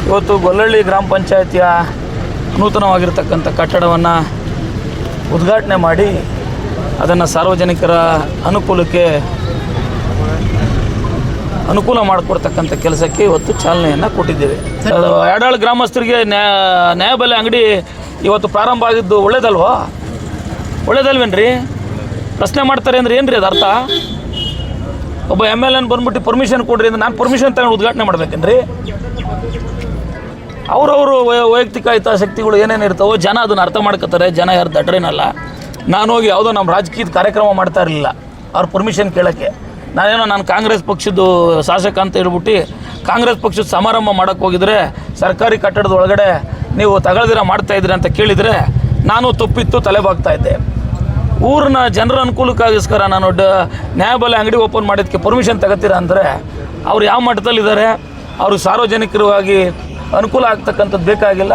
ಇವತ್ತು ಗೊಲ್ಲಹಳ್ಳಿ ಗ್ರಾಮ ಪಂಚಾಯಿತಿಯ ನೂತನವಾಗಿರ್ತಕ್ಕಂಥ ಕಟ್ಟಡವನ್ನು ಉದ್ಘಾಟನೆ ಮಾಡಿ ಅದನ್ನು ಸಾರ್ವಜನಿಕರ ಅನುಕೂಲ ಮಾಡಿಕೊಡ್ತಕ್ಕಂಥ ಕೆಲಸಕ್ಕೆ ಇವತ್ತು ಚಾಲನೆಯನ್ನು ಕೊಟ್ಟಿದ್ದೇವೆ. ಯಾಡಾಳು ಗ್ರಾಮಸ್ಥರಿಗೆ ನ್ಯಾಯಬೆಲೆ ಅಂಗಡಿ ಇವತ್ತು ಪ್ರಾರಂಭ ಆಗಿದ್ದು ಒಳ್ಳೇದಲ್ವೇನ್ರಿ? ಪ್ರಶ್ನೆ ಮಾಡ್ತಾರೆ ಅಂದರೆ ಏನು ರೀ ಅದು ಅರ್ಥ? ಒಬ್ಬ MLA ಬಂದ್ಬಿಟ್ಟು ಪರ್ಮಿಷನ್ ಕೊಡ್ರಿ ಅಂದ್ರೆ ನಾನು ಪರ್ಮಿಷನ್ ತಗೊಂಡು ಉದ್ಘಾಟನೆ ಮಾಡ್ಬೇಕೇನ್ರಿ? ಅವರವರು ವೈಯಕ್ತಿಕ ಹಿತಾಸಕ್ತಿಗಳು ಏನೇನು ಇರ್ತಾವೋ ಜನ ಅದನ್ನು ಅರ್ಥ ಮಾಡ್ಕೋತಾರೆ. ಜನ ಯಾರು ದಡ್ರೇನಲ್ಲ. ನಾನು ಹೋಗಿ ಯಾವುದೋ ನಮ್ಮ ರಾಜಕೀಯದ ಕಾರ್ಯಕ್ರಮ ಮಾಡ್ತಾ ಇರಲಿಲ್ಲ ಅವ್ರ ಪರ್ಮಿಷನ್ ಕೇಳೋಕ್ಕೆ. ನಾನು ಕಾಂಗ್ರೆಸ್ ಪಕ್ಷದ್ದು ಶಾಸಕ ಅಂತ ಹೇಳ್ಬಿಟ್ಟು ಕಾಂಗ್ರೆಸ್ ಪಕ್ಷದ ಸಮಾರಂಭ ಮಾಡೋಕ್ಕೆ ಹೋಗಿದ್ರೆ ಸರ್ಕಾರಿ ಕಟ್ಟಡದ ಒಳಗಡೆ ನೀವು ತಗೊಳ್ದಿರ ಮಾಡ್ತಾಯಿದ್ರಿ ಅಂತ ಕೇಳಿದರೆ ನಾನು ತಪ್ಪಿತ್ತು ತಲೆಬಾಗ್ತಾ ಇದ್ದೆ. ಊರಿನ ಜನರ ಅನುಕೂಲಕ್ಕಾಗಿಸ್ಕರ ನಾನು ನ್ಯಾಯಬೆಲೆ ಅಂಗಡಿ ಓಪನ್ ಮಾಡೋದಕ್ಕೆ ಪರ್ಮಿಷನ್ ತಗೋತೀರಾ ಅಂದರೆ ಅವ್ರು ಯಾವ ಮಟ್ಟದಲ್ಲಿದ್ದಾರೆ? ಅವ್ರಿಗೆ ಸಾರ್ವಜನಿಕವಾಗಿ ಅನುಕೂಲ ಆಗ್ತಕ್ಕಂಥದ್ದು ಬೇಕಾಗಿಲ್ಲ.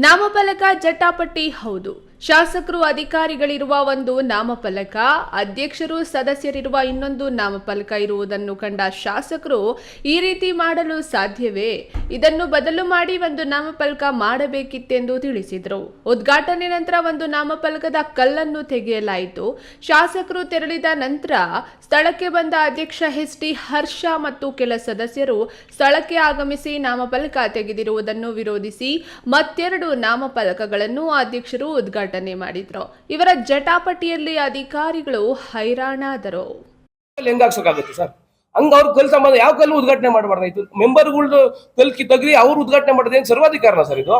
ನಾಮಫಲಕ ಜಟಾಪಟಿ ಹೌದು. ಶಾಸಕರು ಅಧಿಕಾರಿಗಳಿರುವ ಒಂದು ನಾಮಫಲಕ, ಅಧ್ಯಕ್ಷರು ಸದಸ್ಯರಿರುವ ಇನ್ನೊಂದು ನಾಮಫಲಕ ಇರುವುದನ್ನು ಕಂಡ ಶಾಸಕರು ಈ ರೀತಿ ಮಾಡಲು ಸಾಧ್ಯವೇ? ಇದನ್ನು ಬದಲು ಮಾಡಿ ಒಂದು ನಾಮಫಲಕ ಮಾಡಬೇಕಿತ್ತೆಂದು ತಿಳಿಸಿದರು. ಉದ್ಘಾಟನೆ ನಂತರ ಒಂದು ನಾಮಫಲಕದ ಕಲ್ಲನ್ನು ತೆಗೆಯಲಾಯಿತು. ಶಾಸಕರು ತೆರಳಿದ ನಂತರ ಸ್ಥಳಕ್ಕೆ ಬಂದ ಅಧ್ಯಕ್ಷ ಎಸ್ ಟಿ ಹರ್ಷ ಮತ್ತು ಕೆಲ ಸದಸ್ಯರು ಸ್ಥಳಕ್ಕೆ ಆಗಮಿಸಿ ನಾಮಫಲಕ ತೆಗೆದಿರುವುದನ್ನು ವಿರೋಧಿಸಿ ಮತ್ತೆರಡು ನಾಮಫಲಕಗಳನ್ನು ಅಧ್ಯಕ್ಷರು ಉದ್ಘಾಟನೆ ಮಾಡಿದ್ರು. ಇವರ ಜಟಾಪಟಿಯಲ್ಲಿ ಅಧಿಕಾರಿಗಳು ಹೈರಾಣಾದರು. ಹೆಂಗಾಗ್ಸೋಕ್ಕಾಗುತ್ತೆ ಸರ್? ಹಂಗ ಅವ್ರು ಕೆಲಸ ಮಾಡಿದ್ರೆ ಯಾವ ಕಲ್ಲು ಉದ್ಘಾಟನೆ ಮಾಡಬಾರ್ದಾಯ್ತು? ಮೆಂಬರ್ಗಳು ಕಲ್ಕಿ ತೆಗ್ದಿ ಅವ್ರು ಉದ್ಘಾಟನೆ ಮಾಡೋದು ಏನು ಸರ್ವಾಧಿಕಾರನ ಸರ್ ಇದು?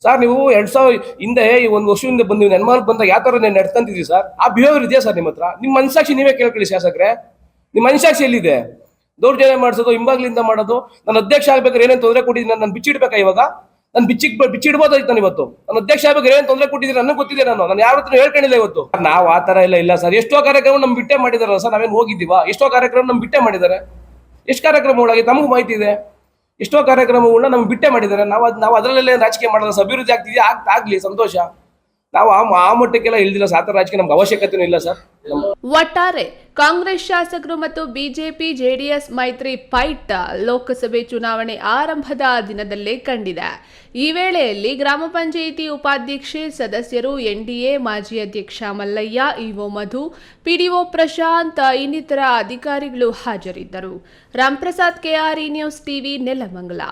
ಸರ್ ನೀವು 2000 ಹಿಂದೆ ಒಂದು ವರ್ಷದಿಂದ ಬಂದು ನೆನ್ಮಾಲ್ ಬಂದಾಗ ಯಾವ ಥರ ನಡ್ಕೊಂತಿದ್ರಿ ಸರ್? ಆ ಬಿಹೇವಿಯರ್ ಇದೆಯಾ ಸರ್ ನಿಮ್ಮ ಹತ್ರ? ನಿಮ್ಮ ಮನಸ್ಸಾಕ್ಷಿ ನೀವೇ ಕೇಳ್ಕೊಳ್ಳಿ ಶಾಸಕರೇ. ನಿಮ್ಮ ಮನಸ್ಸಾಕ್ಷಿ ಎಲ್ಲಿದೆ? ದೌರ್ಜನ್ಯ ಮಾಡಿಸೋದು, ಹಿಂಬಾಗ್ಲಿಂದ ಮಾಡೋದು. ನಾನು ಅಧ್ಯಕ್ಷ ಆಗ್ಬೇಕಾದ್ರೆ ಏನೇನು ತೊಂದರೆ ಕೊಟ್ಟಿದ್ದೀನಿ ನಾನು ಬಿಚ್ಚಿಡ್ಬೇಕಾ ಇವಾಗ? ನಾನು ಬಿಚ್ಚಿಡ್ಬೋದಾಯ್ತು ನಾನು ಇವತ್ತು. ನಾನು ಅಧ್ಯಕ್ಷ ಆಗ್ಬೇಕಾದ್ರೆ ಏನೇನು ತೊಂದರೆ ಕೊಟ್ಟಿದ್ದೀನಿ ನನಗೆ ಗೊತ್ತಿದೆ. ನಾನು ಯಾವ ಹತ್ರ ಹೇಳ್ಕೊಂಡಿಲ್ಲ ಇವತ್ತು. ನಾವು ಆ ಥರ ಇಲ್ಲ ಸರ್. ಎಷ್ಟೋ ಕಾರ್ಯಕ್ರಮ ನಮ್ಗೆ ಬಿಟ್ಟೆ ಮಾಡಿದಾರಲ್ಲ ಸರ್, ನಾವೇನು ಹೋಗಿದ್ದೀವಾ? ಎಷ್ಟೋ ಕಾರ್ಯಕ್ರಮ ನಮ್ಗೆ ಬಿಟ್ಟೆ ಮಾಡಿದ್ದಾರೆ. ಎಷ್ಟು ಕಾರ್ಯಕ್ರಮಗಳಾಗಿ ತಮಗೂ ಮಾಹಿತಿ ಇದೆ. ಎಷ್ಟೋ ಕಾರ್ಯಕ್ರಮಗಳನ್ನ ನಮ್ಗೆ ಬಿಟ್ಟೆ ಮಾಡಿದ್ದಾರೆ. ನಾವು ಅದರಲ್ಲೇ ರಾಜಕೀಯ ಮಾಡೋದು ಸರ್. ಅಭಿವೃದ್ಧಿ ಆಗ್ತಿದೆಯಾ? ಆಗ್ಲಿ, ಸಂತೋಷ. ನಾವು ಆ ಮಟ್ಟಕ್ಕೆಲ್ಲ ಇಲ್ದಿಲ್ಲ. ಸಾತರ ರಾಜಕೀಯ ನಮ್ಗೆ ಅವಶ್ಯಕತೆನೂ ಇಲ್ಲ ಸರ್. ಒಟ್ಟಾರೆ ಕಾಂಗ್ರೆಸ್ ಶಾಸಕರು ಮತ್ತು ಬಿಜೆಪಿ ಜೆಡಿಎಸ್ ಮೈತ್ರಿ ಫೈಟ್ ಲೋಕಸಭೆ ಚುನಾವಣೆ ಆರಂಭದ ದಿನದಲ್ಲೇ ಕಂಡಿದೆ. ಈ ವೇಳೆಯಲ್ಲಿ ಗ್ರಾಮ ಪಂಚಾಯಿತಿ ಉಪಾಧ್ಯಕ್ಷೆ, ಸದಸ್ಯರು, ಎನ್ಡಿಎ ಮಾಜಿ ಅಧ್ಯಕ್ಷ ಮಲ್ಲಯ್ಯ, ಇಒ ಮಧು, ಪಿಡಿಒ ಪ್ರಶಾಂತ್ ಇನ್ನಿತರ ಅಧಿಕಾರಿಗಳು ಹಾಜರಿದ್ದರು. Ramprasad, KRE news TV, Nelamangala.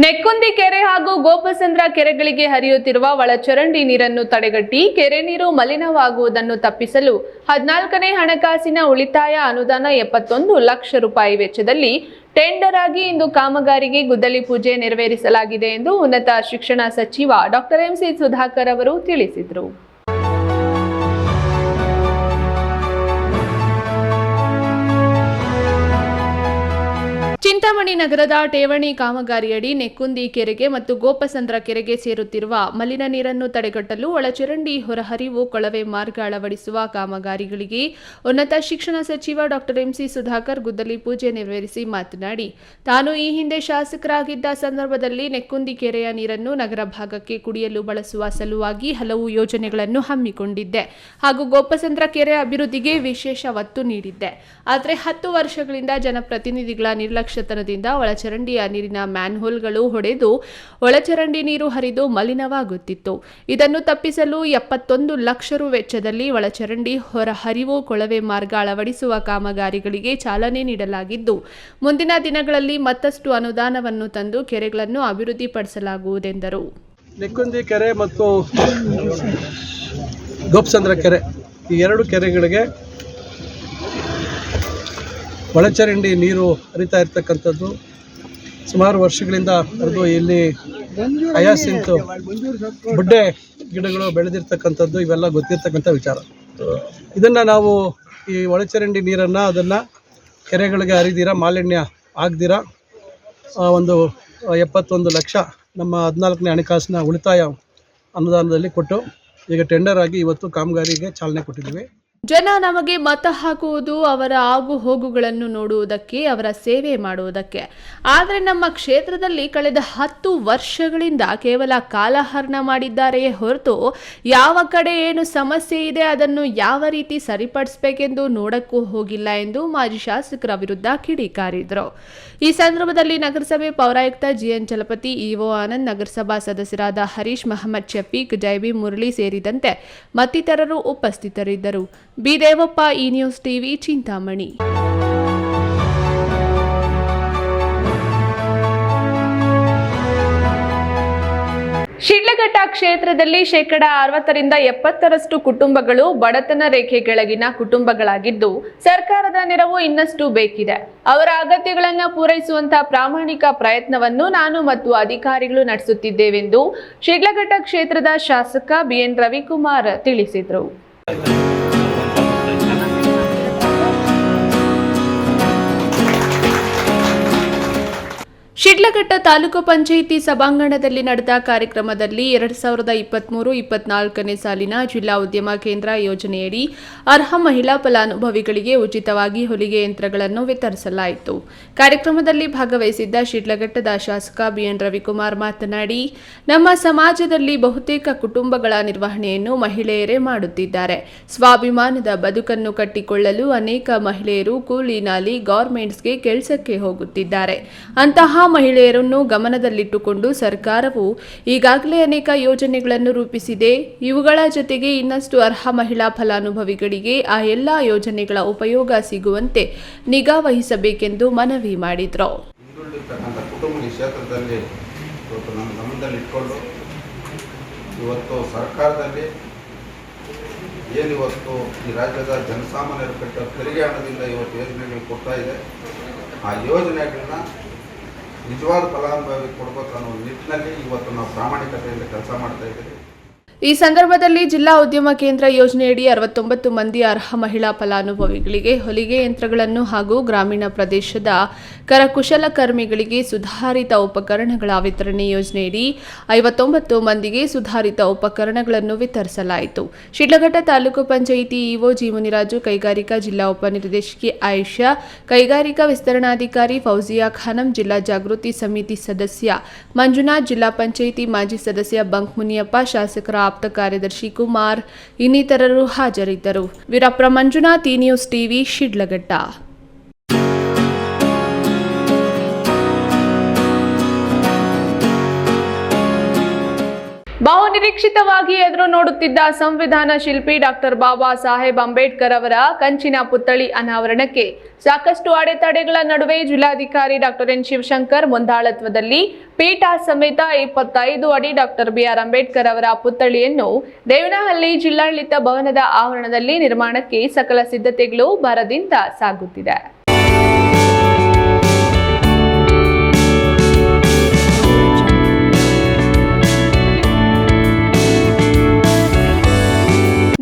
Nekkundi ಕೆರೆ ಹಾಗೂ ಗೋಪಸಂದ್ರ ಕೆರೆಗಳಿಗೆ ಹರಿಯುತ್ತಿರುವ ಒಳಚರಂಡಿ ನೀರನ್ನು ತಡೆಗಟ್ಟಿ ಕೆರೆ ನೀರು ಮಲಿನವಾಗುವುದನ್ನು ತಪ್ಪಿಸಲು 14ನೇ ಹಣಕಾಸಿನ ಉಳಿತಾಯ ಅನುದಾನ 71 ಲಕ್ಷ ರೂಪಾಯಿ ವೆಚ್ಚದಲ್ಲಿ ಟೆಂಡರ್ ಆಗಿ ಇಂದು ಕಾಮಗಾರಿಗೆ ಗುದ್ದಲಿ ಪೂಜೆ ನೆರವೇರಿಸಲಾಗಿದೆ ಎಂದು ಉನ್ನತ ಶಿಕ್ಷಣ ಸಚಿವ ಡಾಕ್ಟರ್ ಎಂಸಿ ಸುಧಾಕರ್ ಅವರು ತಿಳಿಸಿದರು. ಚಿಂತಾಮಣಿ ನಗರದ ಠೇವಣಿ ಕಾಮಗಾರಿಯಡಿ ನೆಕ್ಕುಂದಿ ಕೆರೆಗೆ ಮತ್ತು ಗೋಪಸಂದ್ರ ಕೆರೆಗೆ ಸೇರುತ್ತಿರುವ ಮಲಿನ ನೀರನ್ನು ತಡೆಗಟ್ಟಲು ಒಳಚರಂಡಿ ಹೊರಹರಿವು ಕೊಳವೆ ಮಾರ್ಗ ಅಳವಡಿಸುವ ಕಾಮಗಾರಿಗಳಿಗೆ ಉನ್ನತ ಶಿಕ್ಷಣ ಸಚಿವ ಡಾಕ್ಟರ್ ಎಂಸಿ ಸುಧಾಕರ್ ಗುದ್ದಲಿ ಪೂಜೆ ನೆರವೇರಿಸಿ ಮಾತನಾಡಿ, ತಾನು ಈ ಹಿಂದೆ ಶಾಸಕರಾಗಿದ್ದ ಸಂದರ್ಭದಲ್ಲಿ ನೆಕ್ಕುಂದಿ ಕೆರೆಯ ನೀರನ್ನು ನಗರ ಭಾಗಕ್ಕೆ ಕುಡಿಯಲು ಬಳಸುವ ಸಲುವಾಗಿ ಹಲವು ಯೋಜನೆಗಳನ್ನು ಹಮ್ಮಿಕೊಂಡಿದ್ದೆ ಹಾಗೂ ಗೋಪಸಂದ್ರ ಕೆರೆ ಅಭಿವೃದ್ಧಿಗೆ ವಿಶೇಷ ಒತ್ತು ನೀಡಿದ್ದೆ. ಆದರೆ 10 ವರ್ಷಗಳಿಂದ ಜನಪ್ರತಿನಿಧಿಗಳ ನಿರ್ಲಕ್ಷ್ಯತನದಿಂದ ಒಳಚರಂಡಿಯ ನೀರಿನ ಮ್ಯಾನ್ಹೋಲ್ಗಳು ಹೊಡೆದು ಒಳಚರಂಡಿ ನೀರು ಹರಿದು ಮಲಿನವಾಗುತ್ತಿತ್ತು. ಇದನ್ನು ತಪ್ಪಿಸಲು 71 ಲಕ್ಷ ರು ವೆಚ್ಚದಲ್ಲಿ ಒಳಚರಂಡಿ ಹೊರಹರಿವು ಕೊಳವೆ ಮಾರ್ಗ ಅಳವಡಿಸುವ ಕಾಮಗಾರಿಗಳಿಗೆ ಚಾಲನೆ ನೀಡಲಾಗಿದ್ದು, ಮುಂದಿನ ದಿನಗಳಲ್ಲಿ ಮತ್ತಷ್ಟು ಅನುದಾನವನ್ನು ತಂದು ಕೆರೆಗಳನ್ನು ಅಭಿವೃದ್ಧಿಪಡಿಸಲಾಗುವುದೆಂದರು. ನೆಕ್ಕುಂದಿ ಕೆರೆ ಮತ್ತು ಗೋಪಸಂದ್ರ ಕೆರೆ ಈ ಎರಡು ಕೆರೆಗಳಿಗೆ ಒಳಚರಂಡಿ ನೀರು ಹರಿತಾ ಇರ್ತಕ್ಕಂಥದ್ದು ಸುಮಾರು ವರ್ಷಗಳಿಂದ ಹರಿದು ಇಲ್ಲಿ ಹಯಾಸಿಂತು ಬುಡ್ಡೆ ಗಿಡಗಳು ಬೆಳೆದಿರ್ತಕ್ಕಂಥದ್ದು ಇವೆಲ್ಲ ಗೊತ್ತಿರ್ತಕ್ಕಂಥ ವಿಚಾರ. ಇದನ್ನು ನಾವು ಈ ಒಳಚರಂಡಿ ನೀರನ್ನು ಅದನ್ನು ಕೆರೆಗಳಿಗೆ ಹರಿದಿರ ಮಾಲಿನ್ಯ ಆಗದಿರ ಒಂದು 71 ಲಕ್ಷ ನಮ್ಮ 14ನೇ ಹಣಕಾಸಿನ ಉಳಿತಾಯ ಅನುದಾನದಲ್ಲಿ ಕೊಟ್ಟು ಈಗ ಟೆಂಡರ್ ಆಗಿ ಇವತ್ತು ಕಾಮಗಾರಿಗೆ ಚಾಲನೆ ಕೊಟ್ಟಿದ್ದೀವಿ. ಜನ ನಮಗೆ ಮತ ಹಾಕುವುದು ಅವರ ಆಗು ಹೋಗುಗಳನ್ನು ನೋಡುವುದಕ್ಕೆ, ಅವರ ಸೇವೆ ಮಾಡುವುದಕ್ಕೆ. ಆದರೆ ನಮ್ಮ ಕ್ಷೇತ್ರದಲ್ಲಿ ಕಳೆದ 10 ವರ್ಷಗಳಿಂದ ಕೇವಲ ಕಾಲಹರಣ ಮಾಡಿದ್ದಾರೆಯೇ ಹೊರತು ಯಾವ ಕಡೆ ಏನು ಸಮಸ್ಯೆ ಇದೆ ಅದನ್ನು ಯಾವ ರೀತಿ ಸರಿಪಡಿಸಬೇಕೆಂದು ನೋಡಕ್ಕೂ ಹೋಗಿಲ್ಲ ಎಂದು ಮಾಜಿ ಶಾಸಕರ ವಿರುದ್ಧ ಕಿಡಿಕಾರಿದರು. ಈ ಸಂದರ್ಭದಲ್ಲಿ ನಗರಸಭೆ ಪೌರಾಯುಕ್ತ ಜಿಎನ್ ಚಲಪತಿ, ಇಒ ಆನಂದ್, ನಗರಸಭಾ ಸದಸ್ಯರಾದ ಹರೀಶ್, ಮಹಮ್ಮದ್ ಶಫೀಕ್, ಜೈಬಿ ಮುರಳಿ ಸೇರಿದಂತೆ ಮತ್ತಿತರರು ಉಪಸ್ಥಿತರಿದ್ದರು. ಬಿ ದೇವಪ್ಪ, ಈ ನ್ಯೂಸ್ ಟಿವಿ, ಚಿಂತಾಮಣಿ. ಶಿಡ್ಲಘಟ್ಟ ಕ್ಷೇತ್ರದಲ್ಲಿ 60% ಕುಟುಂಬಗಳು ಬಡತನ ರೇಖೆ ಕೆಳಗಿನ ಕುಟುಂಬಗಳಾಗಿದ್ದು, ಸರ್ಕಾರದ ನೆರವು ಇನ್ನಷ್ಟು ಬೇಕಿದೆ. ಅವರ ಅಗತ್ಯಗಳನ್ನು ಪೂರೈಸುವಂತಹ ಪ್ರಾಮಾಣಿಕ ಪ್ರಯತ್ನವನ್ನು ನಾನು ಮತ್ತು ಅಧಿಕಾರಿಗಳು ನಡೆಸುತ್ತಿದ್ದೇವೆಂದು ಶಿಡ್ಲಘಟ್ಟ ಕ್ಷೇತ್ರದ ಶಾಸಕ ಬಿಎನ್ ರವಿಕುಮಾರ್ ತಿಳಿಸಿದರು. ಶಿಡ್ಲಘಟ್ಟ ತಾಲೂಕು ಪಂಚಾಯಿತಿ ಸಭಾಂಗಣದಲ್ಲಿ ನಡೆದ ಕಾರ್ಯಕ್ರಮದಲ್ಲಿ 2023-24ನೇ ಸಾಲಿನ ಜಿಲ್ಲಾ ಉದ್ಯಮ ಕೇಂದ್ರ ಯೋಜನೆಯಡಿ ಅರ್ಹ ಮಹಿಳಾ ಫಲಾನುಭವಿಗಳಿಗೆ ಉಚಿತವಾಗಿ ಹೊಲಿಗೆ ಯಂತ್ರಗಳನ್ನು ವಿತರಿಸಲಾಯಿತು. ಕಾರ್ಯಕ್ರಮದಲ್ಲಿ ಭಾಗವಹಿಸಿದ್ದ ಶಿಡ್ಲಘಟ್ಟದ ಶಾಸಕ ಬಿಎನ್ ರವಿಕುಮಾರ್ ಮಾತನಾಡಿ, ನಮ್ಮ ಸಮಾಜದಲ್ಲಿ ಬಹುತೇಕ ಕುಟುಂಬಗಳ ನಿರ್ವಹಣೆಯನ್ನು ಮಹಿಳೆಯರೇ ಮಾಡುತ್ತಿದ್ದಾರೆ. ಸ್ವಾಭಿಮಾನದ ಬದುಕನ್ನು ಕಟ್ಟಿಕೊಳ್ಳಲು ಅನೇಕ ಮಹಿಳೆಯರು ಕೂಲಿ ನಾಲಿ ಗೌರ್ಮೆಂಟ್ಸ್ಗೆ ಕೆಲಸಕ್ಕೆ ಹೋಗುತ್ತಿದ್ದಾರೆ. ಅಂತಹ ಮಹಿಳೆಯರನ್ನು ಗಮನದಲ್ಲಿಟ್ಟುಕೊಂಡು ಸರ್ಕಾರವು ಈಗಾಗಲೇ ಅನೇಕ ಯೋಜನೆಗಳನ್ನು ರೂಪಿಸಿದೆ. ಇವುಗಳ ಜೊತೆಗೆ ಇನ್ನಷ್ಟು ಅರ್ಹ ಮಹಿಳಾ ಫಲಾನುಭವಿಗಳಿಗೆ ಆ ಎಲ್ಲ ಯೋಜನೆಗಳ ಉಪಯೋಗ ಸಿಗುವಂತೆ ನಿಗಾ ವಹಿಸಬೇಕೆಂದು ಮನವಿ ಮಾಡಿದರು. ಕುಟುಂಬ ಕ್ಷೇತ್ರದಲ್ಲಿ ನಮ್ಮ ಗಮನದಲ್ಲಿಟ್ಕೊಂಡು ಇವತ್ತು ಸರ್ಕಾರದಲ್ಲಿ ಏನಿವತ್ತು ಈ ರಾಜ್ಯದ ಜನಸಾಮಾನ್ಯರು ಕಟ್ಟ ತೆರಿಗೆ ಹಣದಿಂದ ಇವತ್ತು ಯೋಜನೆಗಳು ಕೊಡ್ತಾ ಇದೆ. ಆ ಯೋಜನೆಗಳನ್ನ ನಿಜವಾದ ಫಲಾನುಭವಿ ಕೊಡಬೇಕು ಅನ್ನೋ ನಿಟ್ಟಿನಲ್ಲಿ ಇವತ್ತು ನಾವು ಪ್ರಾಮಾಣಿಕತೆಯಿಂದ ಕೆಲಸ ಮಾಡ್ತಾ ಇದ್ದೀವಿ. ಈ ಸಂದರ್ಭದಲ್ಲಿ ಜಿಲ್ಲಾ ಉದ್ಯಮ ಕೇಂದ್ರ ಯೋಜನೆಯಡಿ 69 ಮಂದಿ ಅರ್ಹ ಮಹಿಳಾ ಫಲಾನುಭವಿಗಳಿಗೆ ಹೊಲಿಗೆ ಯಂತ್ರಗಳನ್ನು ಹಾಗೂ ಗ್ರಾಮೀಣ ಪ್ರದೇಶದ ಕರಕುಶಲಕರ್ಮಿಗಳಿಗೆ ಸುಧಾರಿತ ಉಪಕರಣಗಳ ವಿತರಣೆ ಯೋಜನೆಯಡಿ 59 ಮಂದಿಗೆ ಸುಧಾರಿತ ಉಪಕರಣಗಳನ್ನು ವಿತರಿಸಲಾಯಿತು. ಶಿಡ್ಲಘಟ್ಟ ತಾಲೂಕು ಪಂಚಾಯಿತಿ ಇಒ ಜಿ ಮುನಿರಾಜು, ಕೈಗಾರಿಕಾ ಜಿಲ್ಲಾ ಉಪನಿರ್ದೇಶಕಿ ಆಯಿಷಾ, ಕೈಗಾರಿಕಾ ವಿಸ್ತರಣಾಧಿಕಾರಿ ಫೌಜಿಯಾ ಖಾನಂ, ಜಿಲ್ಲಾ ಜಾಗೃತಿ ಸಮಿತಿ ಸದಸ್ಯ ಮಂಜುನಾಥ್, ಜಿಲ್ಲಾ ಪಂಚಾಯಿತಿ ಮಾಜಿ ಸದಸ್ಯ ಬಂಕ್ ಮುನಿಯಪ್ಪ, ಶಾಸಕರ ಆಪ್ತ ಕಾರ್ಯದರ್ಶಿ ಕುಮಾರ್ ಇನ್ನಿತರರು ಹಾಜರಿದ್ದರು. ವೀರಪ್ಪ ಮಂಜುನಾಥ್, ಈ ನ್ಯೂಸ್ ಟಿವಿ, ಶಿಡ್ಲಘಟ್ಟ. ಬಹುನಿರೀಕ್ಷಿತವಾಗಿ ಎದುರು ನೋಡುತ್ತಿದ್ದ ಸಂವಿಧಾನ ಶಿಲ್ಪಿ ಡಾಕ್ಟರ್ ಬಾಬಾ ಸಾಹೇಬ್ ಅಂಬೇಡ್ಕರ್ ಅವರ ಕಂಚಿನ ಪುತ್ಥಳಿ ಅನಾವರಣಕ್ಕೆ ಸಾಕಷ್ಟು ಅಡೆತಡೆಗಳ ನಡುವೆ ಜಿಲ್ಲಾಧಿಕಾರಿ ಡಾಕ್ಟರ್ ಎನ್ ಶಿವಶಂಕರ್ ಮುಂದಾಳತ್ವದಲ್ಲಿ ಪೀಠ ಸಮೇತ 25 ಅಡಿ ಡಾಕ್ಟರ್ ಬಿಆರ್ ಅಂಬೇಡ್ಕರ್ ಅವರ ಪುತ್ಥಳಿಯನ್ನು ದೇವನಹಳ್ಳಿ ಜಿಲ್ಲಾಡಳಿತ ಭವನದ ಆವರಣದಲ್ಲಿ ನಿರ್ಮಾಣಕ್ಕೆ ಸಕಲ ಸಿದ್ಧತೆಗಳು ಭರದಿಂದ ಸಾಗುತ್ತಿದೆ.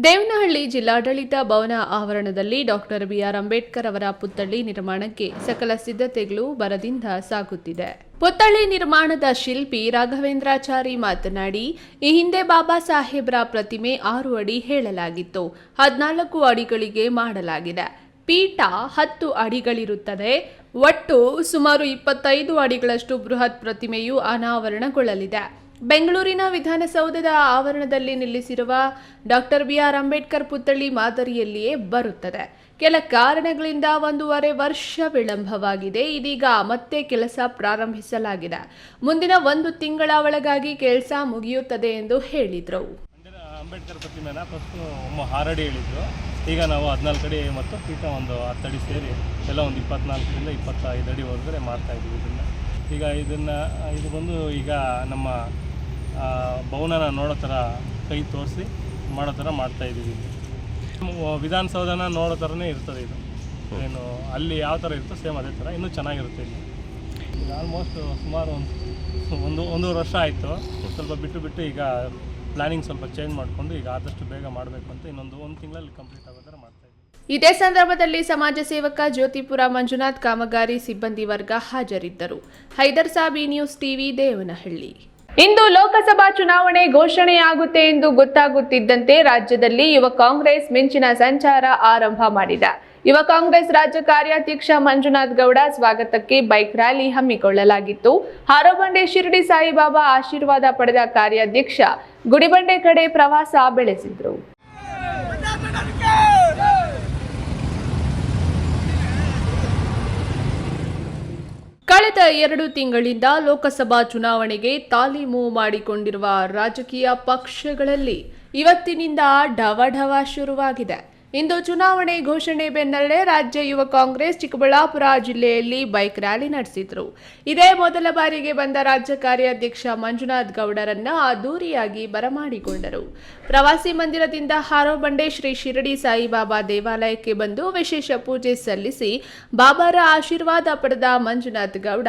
ದೇವನಹಳ್ಳಿ ಜಿಲ್ಲಾಡಳಿತ ಭವನ ಆವರಣದಲ್ಲಿ ಡಾಕ್ಟರ್ ಬಿಆರ್ ಅಂಬೇಡ್ಕರ್ ಅವರ ಪುತ್ಥಳಿ ನಿರ್ಮಾಣಕ್ಕೆ ಸಕಲ ಸಿದ್ಧತೆಗಳು ಭರದಿಂದ ಸಾಗುತ್ತಿದೆ. ಪುತ್ಥಳಿ ನಿರ್ಮಾಣದ ಶಿಲ್ಪಿ ರಾಘವೇಂದ್ರಾಚಾರಿ ಮಾತನಾಡಿ, ಈ ಹಿಂದೆ ಬಾಬಾ ಸಾಹೇಬ್ರ ಪ್ರತಿಮೆ 6 ಅಡಿ ಹೇಳಲಾಗಿತ್ತು, 14 ಅಡಿಗಳಿಗೆ ಮಾಡಲಾಗಿದೆ. ಪೀಠ 10 ಅಡಿಗಳಿರುತ್ತದೆ. ಒಟ್ಟು ಸುಮಾರು 25 ಅಡಿಗಳಷ್ಟು ಬೃಹತ್ ಪ್ರತಿಮೆಯು ಅನಾವರಣಗೊಳ್ಳಲಿದೆ. ಬೆಂಗಳೂರಿನ ವಿಧಾನಸೌಧದ ಆವರಣದಲ್ಲಿ ನಿಲ್ಲಿಸಿರುವ ಡಾಕ್ಟರ್ ಬಿಆರ್ ಅಂಬೇಡ್ಕರ್ ಪುತ್ಥಳಿ ಮಾದರಿಯಲ್ಲಿಯೇ ಬರುತ್ತದೆ. ಕೆಲ ಕಾರಣಗಳಿಂದ 1.5 ವರ್ಷ ವಿಳಂಬವಾಗಿದೆ. ಇದೀಗ ಮತ್ತೆ ಕೆಲಸ ಪ್ರಾರಂಭಿಸಲಾಗಿದೆ. ಮುಂದಿನ 1 ತಿಂಗಳ ಒಳಗಾಗಿ ಕೆಲಸ ಮುಗಿಯುತ್ತದೆ ಎಂದು ಹೇಳಿದರು. ಅಂಬೇಡ್ಕರ್ ಪ್ರತಿಮೆನ ಫಸ್ಟ್ 6 ಅಡಿ ಹೇಳಿದ್ರು. ಈಗ ನಾವು 14 ಅಡಿ ಮತ್ತು ಪೀಠ ಒಂದು 10 ಅಡಿ ಸೇರಿ ಎಲ್ಲ ಒಂದು 24ರಿಂದ 25 ಅಡಿ ಹೊರಗಡೆ ಮಾಡ್ತಾಯಿದ್ದೀವಿ. ಇದು ಬಂದು ಈಗ ನಮ್ಮ ಭವನನ ನೋಡೋ ಥರ ಕೈ ತೋರಿಸಿ ಮಾಡೋ ಥರ ಮಾಡ್ತಾಯಿದ್ದೀವಿ. ವಿಧಾನಸೌಧನ ನೋಡೋ ಥರನೇ ಇರ್ತದೆ. ಇದು ಏನು ಅಲ್ಲಿ ಯಾವ ಥರ ಇರ್ತೋ ಸೇಮ್ ಅದೇ ಥರ ಇನ್ನೂ ಚೆನ್ನಾಗಿರುತ್ತೆ. ಇಲ್ಲಿ ಆಲ್ಮೋಸ್ಟ್ ಸುಮಾರು ಒಂದೂವರೆ ವರ್ಷ ಆಯಿತು. ಸ್ವಲ್ಪ ಬಿಟ್ಟು ಈಗ ಪ್ಲಾನಿಂಗ್ ಸ್ವಲ್ಪ ಚೇಂಜ್ ಮಾಡಿಕೊಂಡು ಈಗ ಆದಷ್ಟು ಬೇಗ ಮಾಡಬೇಕು ಅಂತ ಒಂದು ತಿಂಗಳಲ್ಲಿ ಕಂಪ್ಲೀಟ್ ಆಗೋ ಥರ ಮಾಡ್ತಾಯಿದ್ದೀವಿ. ಇದೇ ಸಂದರ್ಭದಲ್ಲಿ ಸಮಾಜ ಸೇವಕ ಜ್ಯೋತಿಪುರ ಮಂಜುನಾಥ್, ಕಾಮಗಾರಿ ಸಿಬ್ಬಂದಿ ವರ್ಗ ಹಾಜರಿದ್ದರು. ಹೈದರ್ ಸಾಬ್, ಈ ನ್ಯೂಸ್ ಟಿವಿ, ದೇವನಹಳ್ಳಿ. ಇಂದು ಲೋಕಸಭಾ ಚುನಾವಣೆ ಘೋಷಣೆಯಾಗುತ್ತೆ ಎಂದು ಗೊತ್ತಾಗುತ್ತಿದ್ದಂತೆ ರಾಜ್ಯದಲ್ಲಿ ಯುವ ಕಾಂಗ್ರೆಸ್ ಮಿಂಚಿನ ಸಂಚಾರ ಆರಂಭ ಮಾಡಿದೆ. ಯುವ ಕಾಂಗ್ರೆಸ್ ರಾಜ್ಯ ಕಾರ್ಯಾಧ್ಯಕ್ಷ ಮಂಜುನಾಥ್ ಗೌಡ ಸ್ವಾಗತಕ್ಕೆ ಬೈಕ್ ರ್ಯಾಲಿ ಹಮ್ಮಿಕೊಳ್ಳಲಾಗಿತ್ತು. ಹಾರೋಬಂಡೆ ಶಿರಡಿ ಸಾಯಿಬಾಬಾ ಆಶೀರ್ವಾದ ಪಡೆದ ಕಾರ್ಯಾಧ್ಯಕ್ಷ ಗುಡಿಬಂಡೆ ಕಡೆ ಪ್ರವಾಸ ಬೆಳೆಸಿದ್ರು. ಕಳೆದ 2 ತಿಂಗಳಿಂದ ಲೋಕಸಭಾ ಚುನಾವಣೆಗೆ ತಾಲೀಮು ಮಾಡಿಕೊಂಡಿರುವ ರಾಜಕೀಯ ಪಕ್ಷಗಳಲ್ಲಿ ಇವತ್ತಿನಿಂದ ಢವಢವ ಶುರುವಾಗಿದೆ. ಇಂದು ಚುನಾವಣೆ ಘೋಷಣೆ ಬೆನ್ನಲ್ಲೇ ರಾಜ್ಯ ಯುವ ಕಾಂಗ್ರೆಸ್ ಚಿಕ್ಕಬಳ್ಳಾಪುರ ಜಿಲ್ಲೆಯಲ್ಲಿ ಬೈಕ್ ರ್ಯಾಲಿ ನಡೆಸಿದ್ರು. ಇದೇ ಮೊದಲ ಬಾರಿಗೆ ಬಂದ ರಾಜ್ಯ ಕಾರ್ಯಾಧ್ಯಕ್ಷ ಮಂಜುನಾಥ್ ಗೌಡರನ್ನ ಅದ್ದೂರಿಯಾಗಿ ಬರಮಾಡಿಕೊಂಡರು. ಪ್ರವಾಸಿ ಮಂದಿರದಿಂದ ಹಾರೋಬಂಡೆ ಶ್ರೀ ಶಿರಡಿ ಸಾಯಿಬಾಬಾ ದೇವಾಲಯಕ್ಕೆ ಬಂದು ವಿಶೇಷ ಪೂಜೆ ಸಲ್ಲಿಸಿ ಬಾಬಾರ ಆಶೀರ್ವಾದ ಪಡೆದ ಮಂಜುನಾಥ್ ಗೌಡ,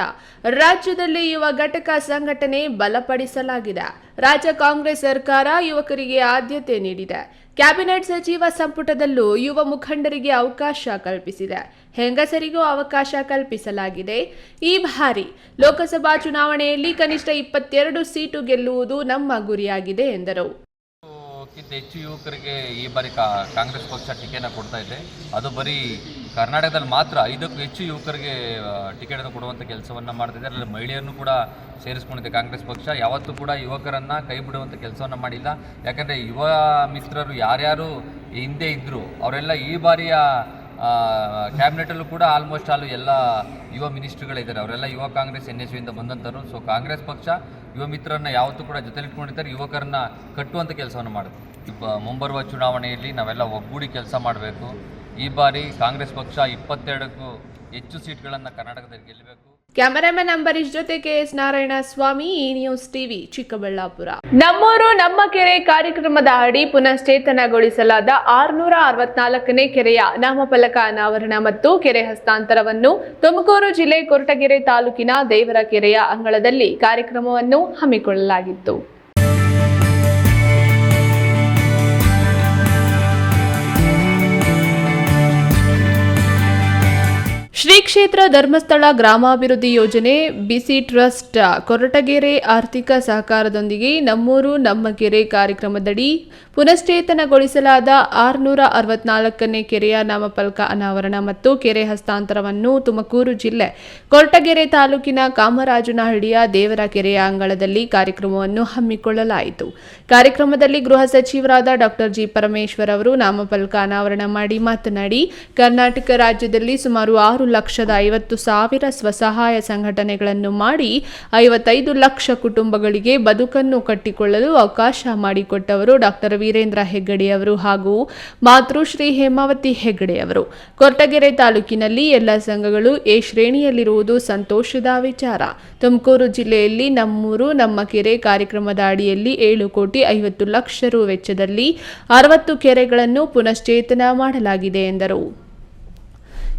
ರಾಜ್ಯದಲ್ಲಿ ಯುವ ಘಟಕ ಸಂಘಟನೆ ಬಲಪಡಿಸಲಾಗಿದೆ. ರಾಜ್ಯ ಕಾಂಗ್ರೆಸ್ ಸರ್ಕಾರ ಯುವಕರಿಗೆ ಆದ್ಯತೆ ನೀಡಿದೆ. ಕ್ಯಾಬಿನೆಟ್ ಸಚಿವ ಸಂಪುಟದಲ್ಲೂ ಯುವ ಮುಖಂಡರಿಗೆ ಅವಕಾಶ ಕಲ್ಪಿಸಿದೆ. ಹೆಂಗಸರಿಗೂ ಅವಕಾಶ ಕಲ್ಪಿಸಲಾಗಿದೆ. ಈ ಬಾರಿ ಲೋಕಸಭಾ ಚುನಾವಣೆಯಲ್ಲಿ ಕನಿಷ್ಠ 22 ಸೀಟು ಗೆಲ್ಲುವುದು ನಮ್ಮ ಗುರಿಯಾಗಿದೆ ಎಂದರು. ಹೆಚ್ಚು ಯುವಕರಿಗೆ ಈ ಬಾರಿ ಕಾಂಗ್ರೆಸ್ ಪಕ್ಷ ಟಿಕೆಟ್ ಕೊಡ್ತಾ ಇದೆ. ಅದು ಬರೀ ಕರ್ನಾಟಕದಲ್ಲಿ ಮಾತ್ರ 5ಕ್ಕೂ ಹೆಚ್ಚು ಯುವಕರಿಗೆ ಟಿಕೆಟನ್ನು ಕೊಡುವಂಥ ಕೆಲಸವನ್ನು ಮಾಡ್ತಿದೆ. ಅದರಲ್ಲಿ ಮಹಿಳೆಯರನ್ನು ಕೂಡ ಸೇರಿಸ್ಕೊಂಡಿದೆ. ಕಾಂಗ್ರೆಸ್ ಪಕ್ಷ ಯಾವತ್ತೂ ಕೂಡ ಯುವಕರನ್ನು ಕೈ ಬಿಡುವಂಥ ಕೆಲಸವನ್ನು ಮಾಡಿಲ್ಲ. ಯಾಕಂದರೆ ಯುವ ಮಿತ್ರರು ಯಾರ್ಯಾರು ಹಿಂದೆ ಇದ್ದರು ಅವರೆಲ್ಲ ಈ ಬಾರಿಯ ಕ್ಯಾಬಿನೆಟಲ್ಲೂ ಕೂಡ ಆಲ್ಮೋಸ್ಟ್ ಎಲ್ಲ ಯುವ ಮಿನಿಸ್ಟ್ರುಗಳಿದ್ದಾರೆ. ಅವರೆಲ್ಲ ಯುವ ಕಾಂಗ್ರೆಸ್ NSUಯಿಂದ ಬಂದಂಥವ್ರು. ಸೊ ಕಾಂಗ್ರೆಸ್ ಪಕ್ಷ ಯುವ ಮಿತ್ರರನ್ನ ಯಾವತ್ತೂ ಕೂಡ ಜೊತೆಲಿಟ್ಕೊಂಡಿದ್ದಾರೆ. ಯುವಕರನ್ನ ಕಟ್ಟುವಂಥ ಕೆಲಸವನ್ನು ಮಾಡುತ್ತೆ. ಮುಂಬರುವ ಚುನಾವಣೆಯಲ್ಲಿ ನಾವೆಲ್ಲ ಒಗ್ಗೂಡಿ ಕೆಲಸ ಮಾಡಬೇಕು. ಈ ಬಾರಿ ಕಾಂಗ್ರೆಸ್ ಪಕ್ಷ 22ಕ್ಕೂ ಹೆಚ್ಚು ಸೀಟ್ಗಳನ್ನು ಕರ್ನಾಟಕದಲ್ಲಿ ಗೆಲ್ಲಬೇಕು. ಕ್ಯಾಮರಾಮನ್ ಅಂಬರೀಶ್ ಜೊತೆ KS ನಾರಾಯಣ ಸ್ವಾಮಿ, ಈ ನ್ಯೂಸ್ ಟಿವಿ, ಚಿಕ್ಕಬಳ್ಳಾಪುರ. ನಮ್ಮೂರು ನಮ್ಮ ಕೆರೆ ಕಾರ್ಯಕ್ರಮದ ಅಡಿ ಪುನಶ್ಚೇತನಗೊಳಿಸಲಾದ 664ನೇ ಕೆರೆಯ ನಾಮಫಲಕ ಅನಾವರಣ ಮತ್ತು ಕೆರೆ ಹಸ್ತಾಂತರವನ್ನು ತುಮಕೂರು ಜಿಲ್ಲೆ ಕೊರಟಗೆರೆ ತಾಲೂಕಿನ ದೇವರ ಕೆರೆಯ ಅಂಗಳದಲ್ಲಿ ಕಾರ್ಯಕ್ರಮವನ್ನು ಹಮ್ಮಿಕೊಳ್ಳಲಾಗಿತ್ತು. ಶ್ರೀ ಕ್ಷೇತ್ರ ಧರ್ಮಸ್ಥಳ ಗ್ರಾಮಾಭಿವೃದ್ಧಿ ಯೋಜನೆ ಬಿಸಿ ಟ್ರಸ್ಟ್ ಕೊರಟಗೆರೆ ಆರ್ಥಿಕ ಸಹಕಾರದೊಂದಿಗೆ ನಮ್ಮೂರು ನಮ್ಮ ಕೆರೆ ಕಾರ್ಯಕ್ರಮದಡಿ ಪುನಶ್ಚೇತನಗೊಳಿಸಲಾದ 664ನೇ ಕೆರೆಯ ನಾಮಫಲಕ ಅನಾವರಣ ಮತ್ತು ಕೆರೆ ಹಸ್ತಾಂತರವನ್ನು ತುಮಕೂರು ಜಿಲ್ಲೆ ಕೊರಟಗೆರೆ ತಾಲೂಕಿನ ಕಾಮರಾಜನಹಳ್ಳಿಯ ದೇವರ ಕೆರೆಯ ಅಂಗಳದಲ್ಲಿ ಕಾರ್ಯಕ್ರಮವನ್ನು ಹಮ್ಮಿಕೊಳ್ಳಲಾಯಿತು. ಕಾರ್ಯಕ್ರಮದಲ್ಲಿ ಗೃಹ ಸಚಿವರಾದ ಡಾಕ್ಟರ್ ಜಿ ಪರಮೇಶ್ವರ್ ಅವರು ನಾಮಫಲಕ ಅನಾವರಣ ಮಾಡಿ ಮಾತನಾಡಿ, ಕರ್ನಾಟಕ ರಾಜ್ಯದಲ್ಲಿ ಸುಮಾರು 6,50,000 ಸ್ವಸಹಾಯ ಸಂಘಟನೆಗಳನ್ನು ಮಾಡಿ 55 ಲಕ್ಷ ಕುಟುಂಬಗಳಿಗೆ ಬದುಕನ್ನು ಕಟ್ಟಿಕೊಳ್ಳಲು ಅವಕಾಶ ಮಾಡಿಕೊಟ್ಟವರು ಡಾಕ್ಟರ್ ವೀರೇಂದ್ರ ಹೆಗ್ಗಡೆ ಅವರು ಹಾಗೂ ಮಾತೃಶ್ರೀ ಹೇಮಾವತಿ ಹೆಗ್ಗಡೆ ಅವರು. ಕೊರಟಗೆರೆ ತಾಲೂಕಿನಲ್ಲಿ ಎಲ್ಲ ಸಂಘಗಳು ಎ ಶ್ರೇಣಿಯಲ್ಲಿರುವುದು ಸಂತೋಷದ ವಿಚಾರ. ತುಮಕೂರು ಜಿಲ್ಲೆಯಲ್ಲಿ ನಮ್ಮೂರು ನಮ್ಮ ಕೆರೆ ಕಾರ್ಯಕ್ರಮದ ಅಡಿಯಲ್ಲಿ 7,50,00,000 ರು ವೆಚ್ಚದಲ್ಲಿ 60 ಕೆರೆಗಳನ್ನು ಪುನಶ್ಚೇತನ ಮಾಡಲಾಗಿದೆ ಎಂದರು.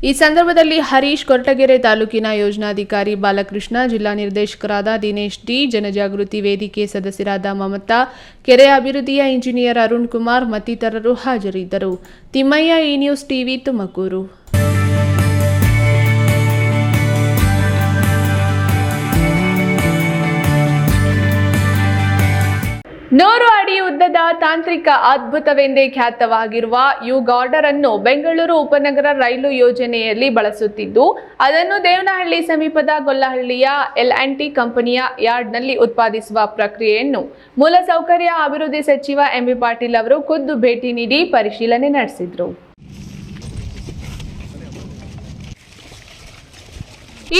ಈ ಸಂದರ್ಭದಲ್ಲಿ ಹರೀಶ್, ಕೊರಟಗೆರೆ ತಾಲೂಕಿನ ಯೋಜನಾಧಿಕಾರಿ ಬಾಲಕೃಷ್ಣ, ಜಿಲ್ಲಾ ನಿರ್ದೇಶಕರಾದ ದಿನೇಶ್ ಡಿ, ಜನಜಾಗೃತಿ ವೇದಿಕೆ ಸದಸ್ಯರಾದ ಮಮತಾ, ಕೆರೆ ಅಭಿವೃದ್ಧಿಯ ಇಂಜಿನಿಯರ್ ಅರುಣ್ ಕುಮಾರ್ ಮತ್ತಿತರರು ಹಾಜರಿದ್ದರು. ತಿಮ್ಮಯ್ಯ, ಈ ನ್ಯೂಸ್ ಟಿವಿ, ತುಮಕೂರು. ನೂರು ಅಡಿ ಉದ್ದದ ತಾಂತ್ರಿಕ ಅದ್ಭುತವೆಂದೇ ಖ್ಯಾತವಾಗಿರುವ ಯು-ಗಾರ್ಡರ್ ಅನ್ನು ಬೆಂಗಳೂರು ಉಪನಗರ ರೈಲು ಯೋಜನೆಯಲ್ಲಿ ಬಳಸುತ್ತಿದ್ದು, ಅದನ್ನು ದೇವನಹಳ್ಳಿ ಸಮೀಪದ ಗೊಲ್ಲಹಳ್ಳಿಯ L&T ಕಂಪನಿಯ ಯಾರ್ಡ್ನಲ್ಲಿ ಉತ್ಪಾದಿಸುವ ಪ್ರಕ್ರಿಯೆಯನ್ನು ಮೂಲಸೌಕರ್ಯ ಅಭಿವೃದ್ಧಿ ಸಚಿವ MB ಪಾಟೀಲ್ ಅವರು ಖುದ್ದು ಭೇಟಿ ನೀಡಿ ಪರಿಶೀಲನೆ ನಡೆಸಿದರು.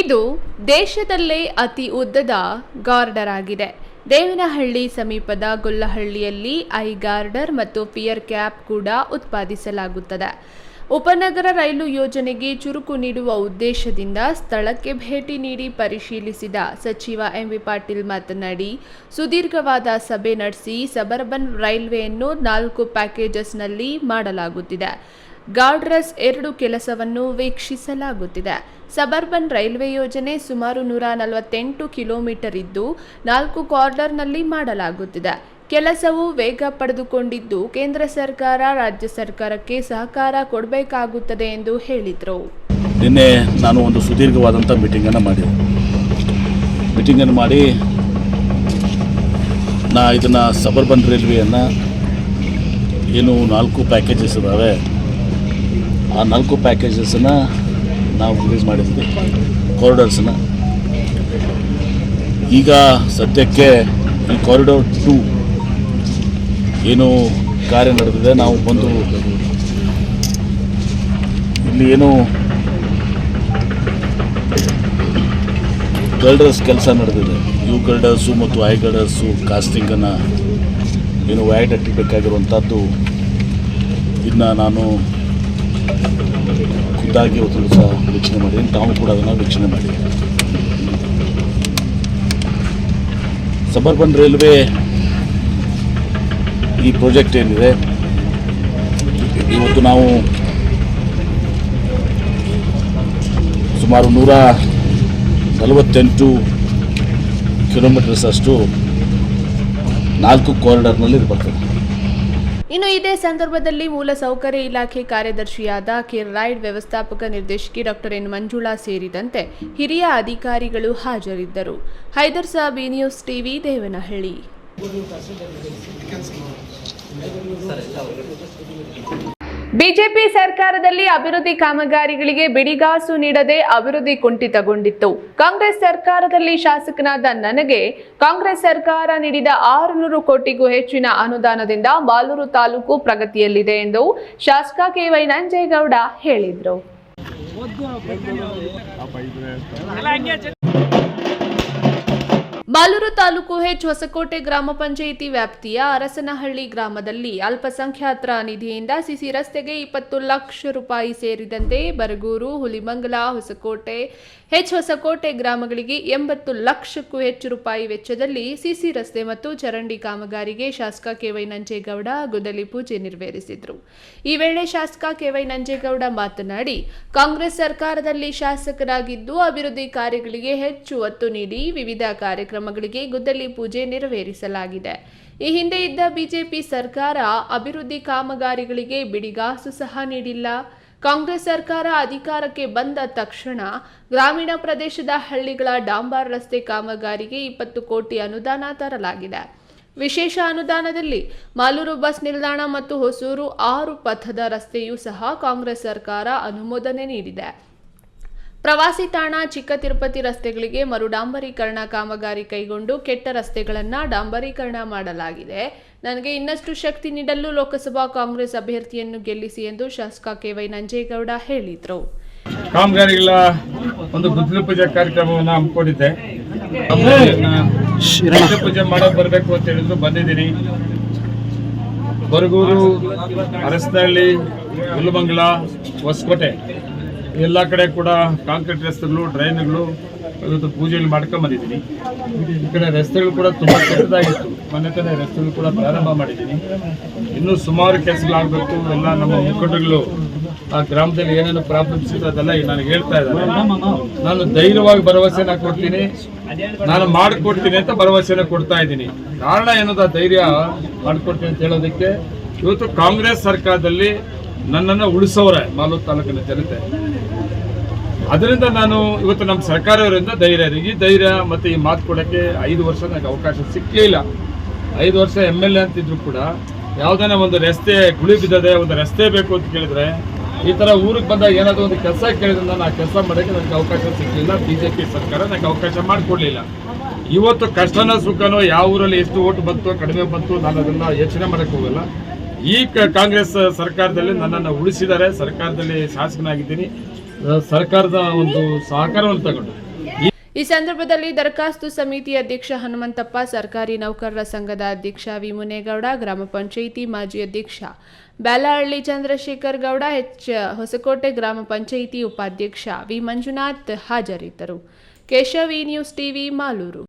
ಇದು ದೇಶದಲ್ಲೇ ಅತಿ ಉದ್ದದ ಗಾರ್ಡರ್ ಆಗಿದೆ. ದೇವನಹಳ್ಳಿ ಸಮೀಪದ ಗೊಲ್ಲಹಳ್ಳಿಯಲ್ಲಿ ಐ-ಗಾರ್ಡರ್ ಮತ್ತು ಪಿಯರ್ ಕ್ಯಾಪ್ ಕೂಡ ಉತ್ಪಾದಿಸಲಾಗುತ್ತದೆ. ಉಪನಗರ ರೈಲು ಯೋಜನೆಗೆ ಚುರುಕು ನೀಡುವ ಉದ್ದೇಶದಿಂದ ಸ್ಥಳಕ್ಕೆ ಭೇಟಿ ನೀಡಿ ಪರಿಶೀಲಿಸಿದ ಸಚಿವ MB ಪಾಟೀಲ್ ಮಾತನಾಡಿ, ಸುದೀರ್ಘವಾದ ಸಭೆ ನಡೆಸಿ ಸಬರ್ಬನ್ ರೈಲ್ವೆಯನ್ನು 4 ಪ್ಯಾಕೇಜಸ್ನಲ್ಲಿ ಮಾಡಲಾಗುತ್ತಿದೆ. ಗಾರ್ಡರ್ಸ್ 2 ಕೆಲಸವನ್ನು ವೀಕ್ಷಿಸಲಾಗುತ್ತಿದೆ. ಸಬರ್ಬನ್ ರೈಲ್ವೆ ಯೋಜನೆ ಸುಮಾರು 148 ಕಿಲೋಮೀಟರ್ ಇದ್ದು 4 ಕಾರ್ಡರ್ನಲ್ಲಿ ಮಾಡಲಾಗುತ್ತಿದೆ. ಕೆಲಸವು ವೇಗ ಪಡೆದುಕೊಂಡಿದ್ದು ಕೇಂದ್ರ ಸರ್ಕಾರ ರಾಜ್ಯ ಸರ್ಕಾರಕ್ಕೆ ಸಹಕಾರ ಕೊಡಬೇಕಾಗುತ್ತದೆ ಎಂದು ಹೇಳಿದರು. ನಿನ್ನೆ ನಾನು ಒಂದು ಸುದೀರ್ಘವಾದಂಥ ಮೀಟಿಂಗನ್ನು ಮಾಡಿ ಇದನ್ನು ಸಬರ್ಬನ್ ರೈಲ್ವೆಯನ್ನು ಏನು 4 ಪ್ಯಾಕೇಜಸ್ ಇದ್ದಾವೆ, ಆ 4 ಪ್ಯಾಕೇಜಸನ್ನು ನಾವು ರಿಲೀಸ್ ಮಾಡಿದ್ವಿ, ಕಾರಿಡಾರ್ಸನ್ನು. ಈಗ ಸದ್ಯಕ್ಕೆ ಈ ಕಾರಿಡಾರ್ 2 ಏನು ಕಾರ್ಯ ನಡೆದಿದೆ, ನಾವು ಬಂದು ಇಲ್ಲಿ ಏನು ಗರ್ಡರ್ಸ್ ಕೆಲಸ ನಡೆದಿದೆ, ಯು ಗರ್ಡರ್ಸು ಮತ್ತು ಐ ಗರ್ಡರ್ಸು ಕಾಸ್ಟಿಂಗನ್ನು ಏನು ವ್ಯಾಲಿಡಿಟಿ ಬೇಕಾಗಿರುವಂಥದ್ದು, ಇದನ್ನ ನಾನು ಖುದ್ದಾಗಿ ಒಂದು ದಿವಸ ವೀಕ್ಷಣೆ ಮಾಡಿದ್ದೀನಿ, ತಾವು ಕೂಡ ಅದನ್ನು ವೀಕ್ಷಣೆ ಮಾಡಿದ್ದೀನಿ. ಸಬರ್ಬನ್ ರೈಲ್ವೆ ಈ ಪ್ರಾಜೆಕ್ಟ್ ಏನಿದೆ, ಇವತ್ತು ನಾವು ಸುಮಾರು 148 ಕಿಲೋಮೀಟರ್ಸ್ ಅಷ್ಟು 4 ಕಾರಿಡಾರ್ನಲ್ಲಿ ಇದು ಬರ್ತದೆ. ಇನ್ನು ಇದೇ ಸಂದರ್ಭದಲ್ಲಿ ಮೂಲಸೌಕರ್ಯ ಇಲಾಖೆ ಕಾರ್ಯದರ್ಶಿಯಾದ ರೈಡ್ ವ್ಯವಸ್ಥಾಪಕ ನಿರ್ದೇಶಕಿ ಡಾಕ್ಟರ್ ಎನ್ ಮಂಜುಳಾ ಸೇರಿದಂತೆ ಹಿರಿಯ ಅಧಿಕಾರಿಗಳು ಹಾಜರಿದ್ದರು. Haider Sab, news TV, Devanahalli. BJP ಸರ್ಕಾರದಲ್ಲಿ ಅಭಿವೃದ್ಧಿ ಕಾಮಗಾರಿಗಳಿಗೆ ಬಿಡಿಗಾಸು ನೀಡದೆ ಅಭಿವೃದ್ಧಿ ಕುಂಠಿತಗೊಂಡಿತ್ತು. ಕಾಂಗ್ರೆಸ್ ಸರ್ಕಾರದಲ್ಲಿ ಶಾಸಕನಾದ ನನಗೆ ಕಾಂಗ್ರೆಸ್ ಸರ್ಕಾರ ನೀಡಿದ 600 ಕೋಟಿಗೂ ಹೆಚ್ಚಿನ ಅನುದಾನದಿಂದ ಮಾಲೂರು ತಾಲೂಕು ಪ್ರಗತಿಯಲ್ಲಿದೆ ಎಂದು ಶಾಸಕ ಕೆ.ವೈ. ನಂಜೇಗೌಡ ಹೇಳಿದರು. ಮಾಲೂರು ತಾಲೂಕು ಹೊಸಕೋಟೆ ಗ್ರಾಮ ಪಂಚಾಯಿತಿ ವ್ಯಾಪ್ತಿಯ ಅರಸನಹಳ್ಳಿ ಗ್ರಾಮದಲ್ಲಿ ಅಲ್ಪಸಂಖ್ಯಾತರ ನಿಧಿಯಿಂದ ಸಿಸಿ ರಸ್ತೆಗೆ 20 ಲಕ್ಷ ರೂಪಾಯಿ ಸೇರಿದಂತೆ ಬರಗೂರು, ಹುಲಿಮಂಗಲ, ಹೊಸಕೋಟೆ, ಹೊಸಕೋಟೆ ಗ್ರಾಮಗಳಿಗೆ 80 ಲಕ್ಷಕ್ಕೂ ಹೆಚ್ಚು ರೂಪಾಯಿ ವೆಚ್ಚದಲ್ಲಿ ಸಿಸಿ ರಸ್ತೆ ಮತ್ತು ಚರಂಡಿ ಕಾಮಗಾರಿಗೆ ಶಾಸಕ ಕೆ.ವೈ. ನಂಜೇಗೌಡ ಗುದ್ದಲಿ ಪೂಜೆ ನೆರವೇರಿಸಿದರು. ಈ ವೇಳೆ ಶಾಸಕ ಕೆ.ವೈ. ನಂಜೇಗೌಡ ಮಾತನಾಡಿ, ಕಾಂಗ್ರೆಸ್ ಸರ್ಕಾರದಲ್ಲಿ ಶಾಸಕರಾಗಿದ್ದು ಅಭಿವೃದ್ಧಿ ಕಾರ್ಯಗಳಿಗೆ ಹೆಚ್ಚು ಒತ್ತು ನೀಡಿ ವಿವಿಧ ಕಾರ್ಯಕ್ರಮಗಳಿಗೆ ಗುದ್ದಲಿ ಪೂಜೆ ನೆರವೇರಿಸಲಾಗಿದೆ. ಈ ಹಿಂದೆ ಇದ್ದ ಬಿಜೆಪಿ ಸರ್ಕಾರ ಅಭಿವೃದ್ಧಿ ಕಾಮಗಾರಿಗಳಿಗೆ ಬಿಡಿಗಾಸು ಸಹ ನೀಡಿಲ್ಲ. ಕಾಂಗ್ರೆಸ್ ಸರ್ಕಾರ ಅಧಿಕಾರಕ್ಕೆ ಬಂದ ತಕ್ಷಣ ಗ್ರಾಮೀಣ ಪ್ರದೇಶದ ಹಳ್ಳಿಗಳ ಡಾಂಬರ್ ರಸ್ತೆ ಕಾಮಗಾರಿಗೆ 20 ಕೋಟಿ ಅನುದಾನ ತರಲಾಗಿದೆ. ವಿಶೇಷ ಅನುದಾನದಲ್ಲಿ ಮಾಲೂರು ಬಸ್ ನಿಲ್ದಾಣ ಮತ್ತು ಹೊಸೂರು 6 ಪಥದ ರಸ್ತೆಯೂ ಸಹ ಕಾಂಗ್ರೆಸ್ ಸರ್ಕಾರ ಅನುಮೋದನೆ ನೀಡಿದೆ. ಪ್ರವಾಸಿ ತಾಣ ಚಿಕ್ಕ ತಿರುಪತಿ ರಸ್ತೆಗಳಿಗೆ ಮರು ಡಾಂಬರೀಕರಣ ಕಾಮಗಾರಿ ಕೈಗೊಂಡು ಕೆಟ್ಟ ರಸ್ತೆಗಳನ್ನು ಡಾಂಬರೀಕರಣ ಮಾಡಲಾಗಿದೆ. ನನಗೆ ಇನ್ನಷ್ಟು ಶಕ್ತಿ ನೀಡಲು ಲೋಕಸಭಾ ಕಾಂಗ್ರೆಸ್ ಅಭ್ಯರ್ಥಿಯನ್ನು ಗೆಲ್ಲಿಸಿ ಎಂದು ಶಾಸಕ ಕೆ.ವೈ. ನಂಜೇಗೌಡ ಹೇಳಿದರು. ಕಾಮಗಾರಿಗಳ ಒಂದು ಗುದ್ದಲಿ ಪೂಜೆ ಕಾರ್ಯಕ್ರಮವನ್ನು ಹಮ್ಮಿಕೊಂಡಿದ್ದೆ. ಪೂಜೆ ಮಾಡೋಕೆ ಬರಬೇಕು ಅಂತ ಹೇಳಿದ್ರು, ಬಂದಿದ್ದೀನಿ. ಬರಗೂರು, ಅರಸನಹಳ್ಳಿ, ಹುಲ್ಲಮಂಗಲ, ಹೊಸಕೋಟೆ ಎಲ್ಲ ಕಡೆ ಕೂಡ ಕಾಂಕ್ರೀಟ್ ರಸ್ತೆಗಳು, ಡ್ರೈನ್ಗಳು ಇವತ್ತು ಪೂಜೆಯಲ್ಲಿ ಮಾಡ್ಕೊಂಬಂದಿದ್ದೀನಿ. ಈ ಕಡೆ ರಸ್ತೆಗಳು ಕೂಡ ತುಂಬ ಕೆಟ್ಟದಾಗಿತ್ತು. ಮೊನ್ನೆ ತಾನೇ ರಸ್ತೆಗಳು ಕೂಡ ಪ್ರಾರಂಭ ಮಾಡಿದ್ದೀನಿ. ಇನ್ನೂ ಸುಮಾರು ಕೆಲಸಗಳಾಗಬೇಕು. ಎಲ್ಲ ನಮ್ಮ ಮುಖಂಡರುಗಳು ಆ ಗ್ರಾಮದಲ್ಲಿ ಏನೇನು ಪ್ರಾಬ್ಲಮ್ಸ್ ಇದೆ ಅದೆಲ್ಲ ನನಗೆ ಹೇಳ್ತಾ ಇದ್ದಾರೆ. ನಾನು ಧೈರ್ಯವಾಗಿ ಭರವಸೆನ ಕೊಡ್ತೀನಿ, ನಾನು ಮಾಡಿಕೊಡ್ತೀನಿ ಅಂತ ಭರವಸೆನ ಕೊಡ್ತಾ ಇದ್ದೀನಿ. ಕಾರಣ ಏನದ ಧೈರ್ಯ ಮಾಡಿಕೊಡ್ತೀನಿ ಅಂತ ಹೇಳೋದಕ್ಕೆ, ಇವತ್ತು ಕಾಂಗ್ರೆಸ್ ಸರ್ಕಾರದಲ್ಲಿ ನನ್ನನ್ನು ಉಳಿಸೋರೆ ಮಾಲೂರು ತಾಲೂಕಿನ ಜನತೆ. ಅದರಿಂದ ನಾನು ಇವತ್ತು ನಮ್ಮ ಸರ್ಕಾರವರಿಂದ ಈ ಧೈರ್ಯ ಮತ್ತು ಈ ಮಾತು ಕೊಡೋಕ್ಕೆ 5 ವರ್ಷ ನನಗೆ ಅವಕಾಶ ಸಿಕ್ಕಲಿಲ್ಲ. 5 ವರ್ಷ MLA ಅಂತಿದ್ರು ಕೂಡ ಯಾವುದಾನ ಒಂದು ರಸ್ತೆ ಗುಳಿ ಬಿದ್ದದೆ, ಒಂದು ರಸ್ತೆ ಬೇಕು ಅಂತ ಕೇಳಿದ್ರೆ, ಈ ಥರ ಊರಿಗೆ ಬಂದಾಗ ಏನಾದರೂ ಒಂದು ಕೆಲಸ ಕೇಳಿದ್ರೆ ನಾನು ಆ ಕೆಲಸ ಮಾಡೋಕ್ಕೆ ನನಗೆ ಅವಕಾಶ ಸಿಕ್ಕಲಿಲ್ಲ. BJP ಸರ್ಕಾರ ನನಗೆ ಅವಕಾಶ ಮಾಡಿಕೊಡ್ಲಿಲ್ಲ. ಇವತ್ತು ಕಷ್ಟನೋ ಸುಖನೋ ಯಾವ ಊರಲ್ಲಿ ಎಷ್ಟು ಓಟು ಬಂತು ಕಡಿಮೆ ಬಂತು ನಾನು ಅದನ್ನು ಯೋಚನೆ ಮಾಡೋಕ್ಕೆ ಹೋಗಲ್ಲ. ಈ ಕಾಂಗ್ರೆಸ್ ಸರ್ಕಾರದಲ್ಲಿ ನನ್ನನ್ನು ಉಳಿಸಿದ್ದಾರೆ. ಸರ್ಕಾರದಲ್ಲಿ ಶಾಸಕನಾಗಿದ್ದೀನಿ. ಸರ್ಕಾರದ ಒಂದು ಸಹಕಾರವನ್ನು ತಗೊಂಡು ಈ ಸಂದರ್ಭದಲ್ಲಿ ದರಖಾಸ್ತು ಸಮಿತಿ ಅಧ್ಯಕ್ಷ ಹನುಮಂತಪ್ಪ, ಸರ್ಕಾರಿ ನೌಕರರ ಸಂಘದ ಅಧ್ಯಕ್ಷ ವಿ. ಮುನೇಗೌಡ, ಗ್ರಾಮ ಪಂಚಾಯಿತಿ ಮಾಜಿ ಅಧ್ಯಕ್ಷ ಬ್ಯಾಲಹಳ್ಳಿ ಚಂದ್ರಶೇಖರ್ ಗೌಡ, ಹೊಸಕೋಟೆ ಗ್ರಾಮ ಪಂಚಾಯಿತಿ ಉಪಾಧ್ಯಕ್ಷ ವಿ. ಮಂಜುನಾಥ್ ಹಾಜರಿದ್ದರು. Keshav, news TV, Malur.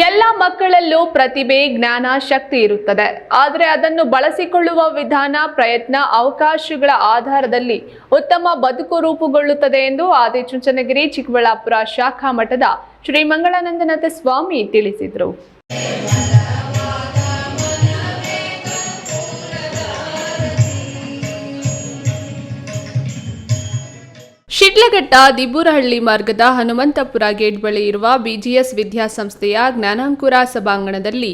ಎಲ್ಲ ಮಕ್ಕಳಲ್ಲೂ ಪ್ರತಿಭೆ, ಜ್ಞಾನ, ಶಕ್ತಿ ಇರುತ್ತದೆ. ಆದರೆ ಅದನ್ನು ಬಳಸಿಕೊಳ್ಳುವ ವಿಧಾನ, ಪ್ರಯತ್ನ, ಅವಕಾಶಗಳ ಆಧಾರದಲ್ಲಿ ಉತ್ತಮ ಬದುಕು ರೂಪುಗೊಳ್ಳುತ್ತದೆ ಎಂದು ಆದಿಚುಂಚನಗಿರಿ ಚಿಕ್ಕಬಳ್ಳಾಪುರ ಶಾಖಾ ಮಠದ ಶ್ರೀ ಮಂಗಳಾನಂದನಾಥ ಸ್ವಾಮಿ ತಿಳಿಸಿದರು. ಶಿಡ್ಲಘಟ್ಟ ದಿಬ್ಬೂರಹಳ್ಳಿ ಮಾರ್ಗದ ಹನುಮಂತಪುರ ಗೇಟ್ ಬಳಿ ಇರುವ ಬಿಜಿಎಸ್ ವಿದ್ಯಾಸಂಸ್ಥೆಯ ಜ್ಞಾನಾಂಕುರ ಸಭಾಂಗಣದಲ್ಲಿ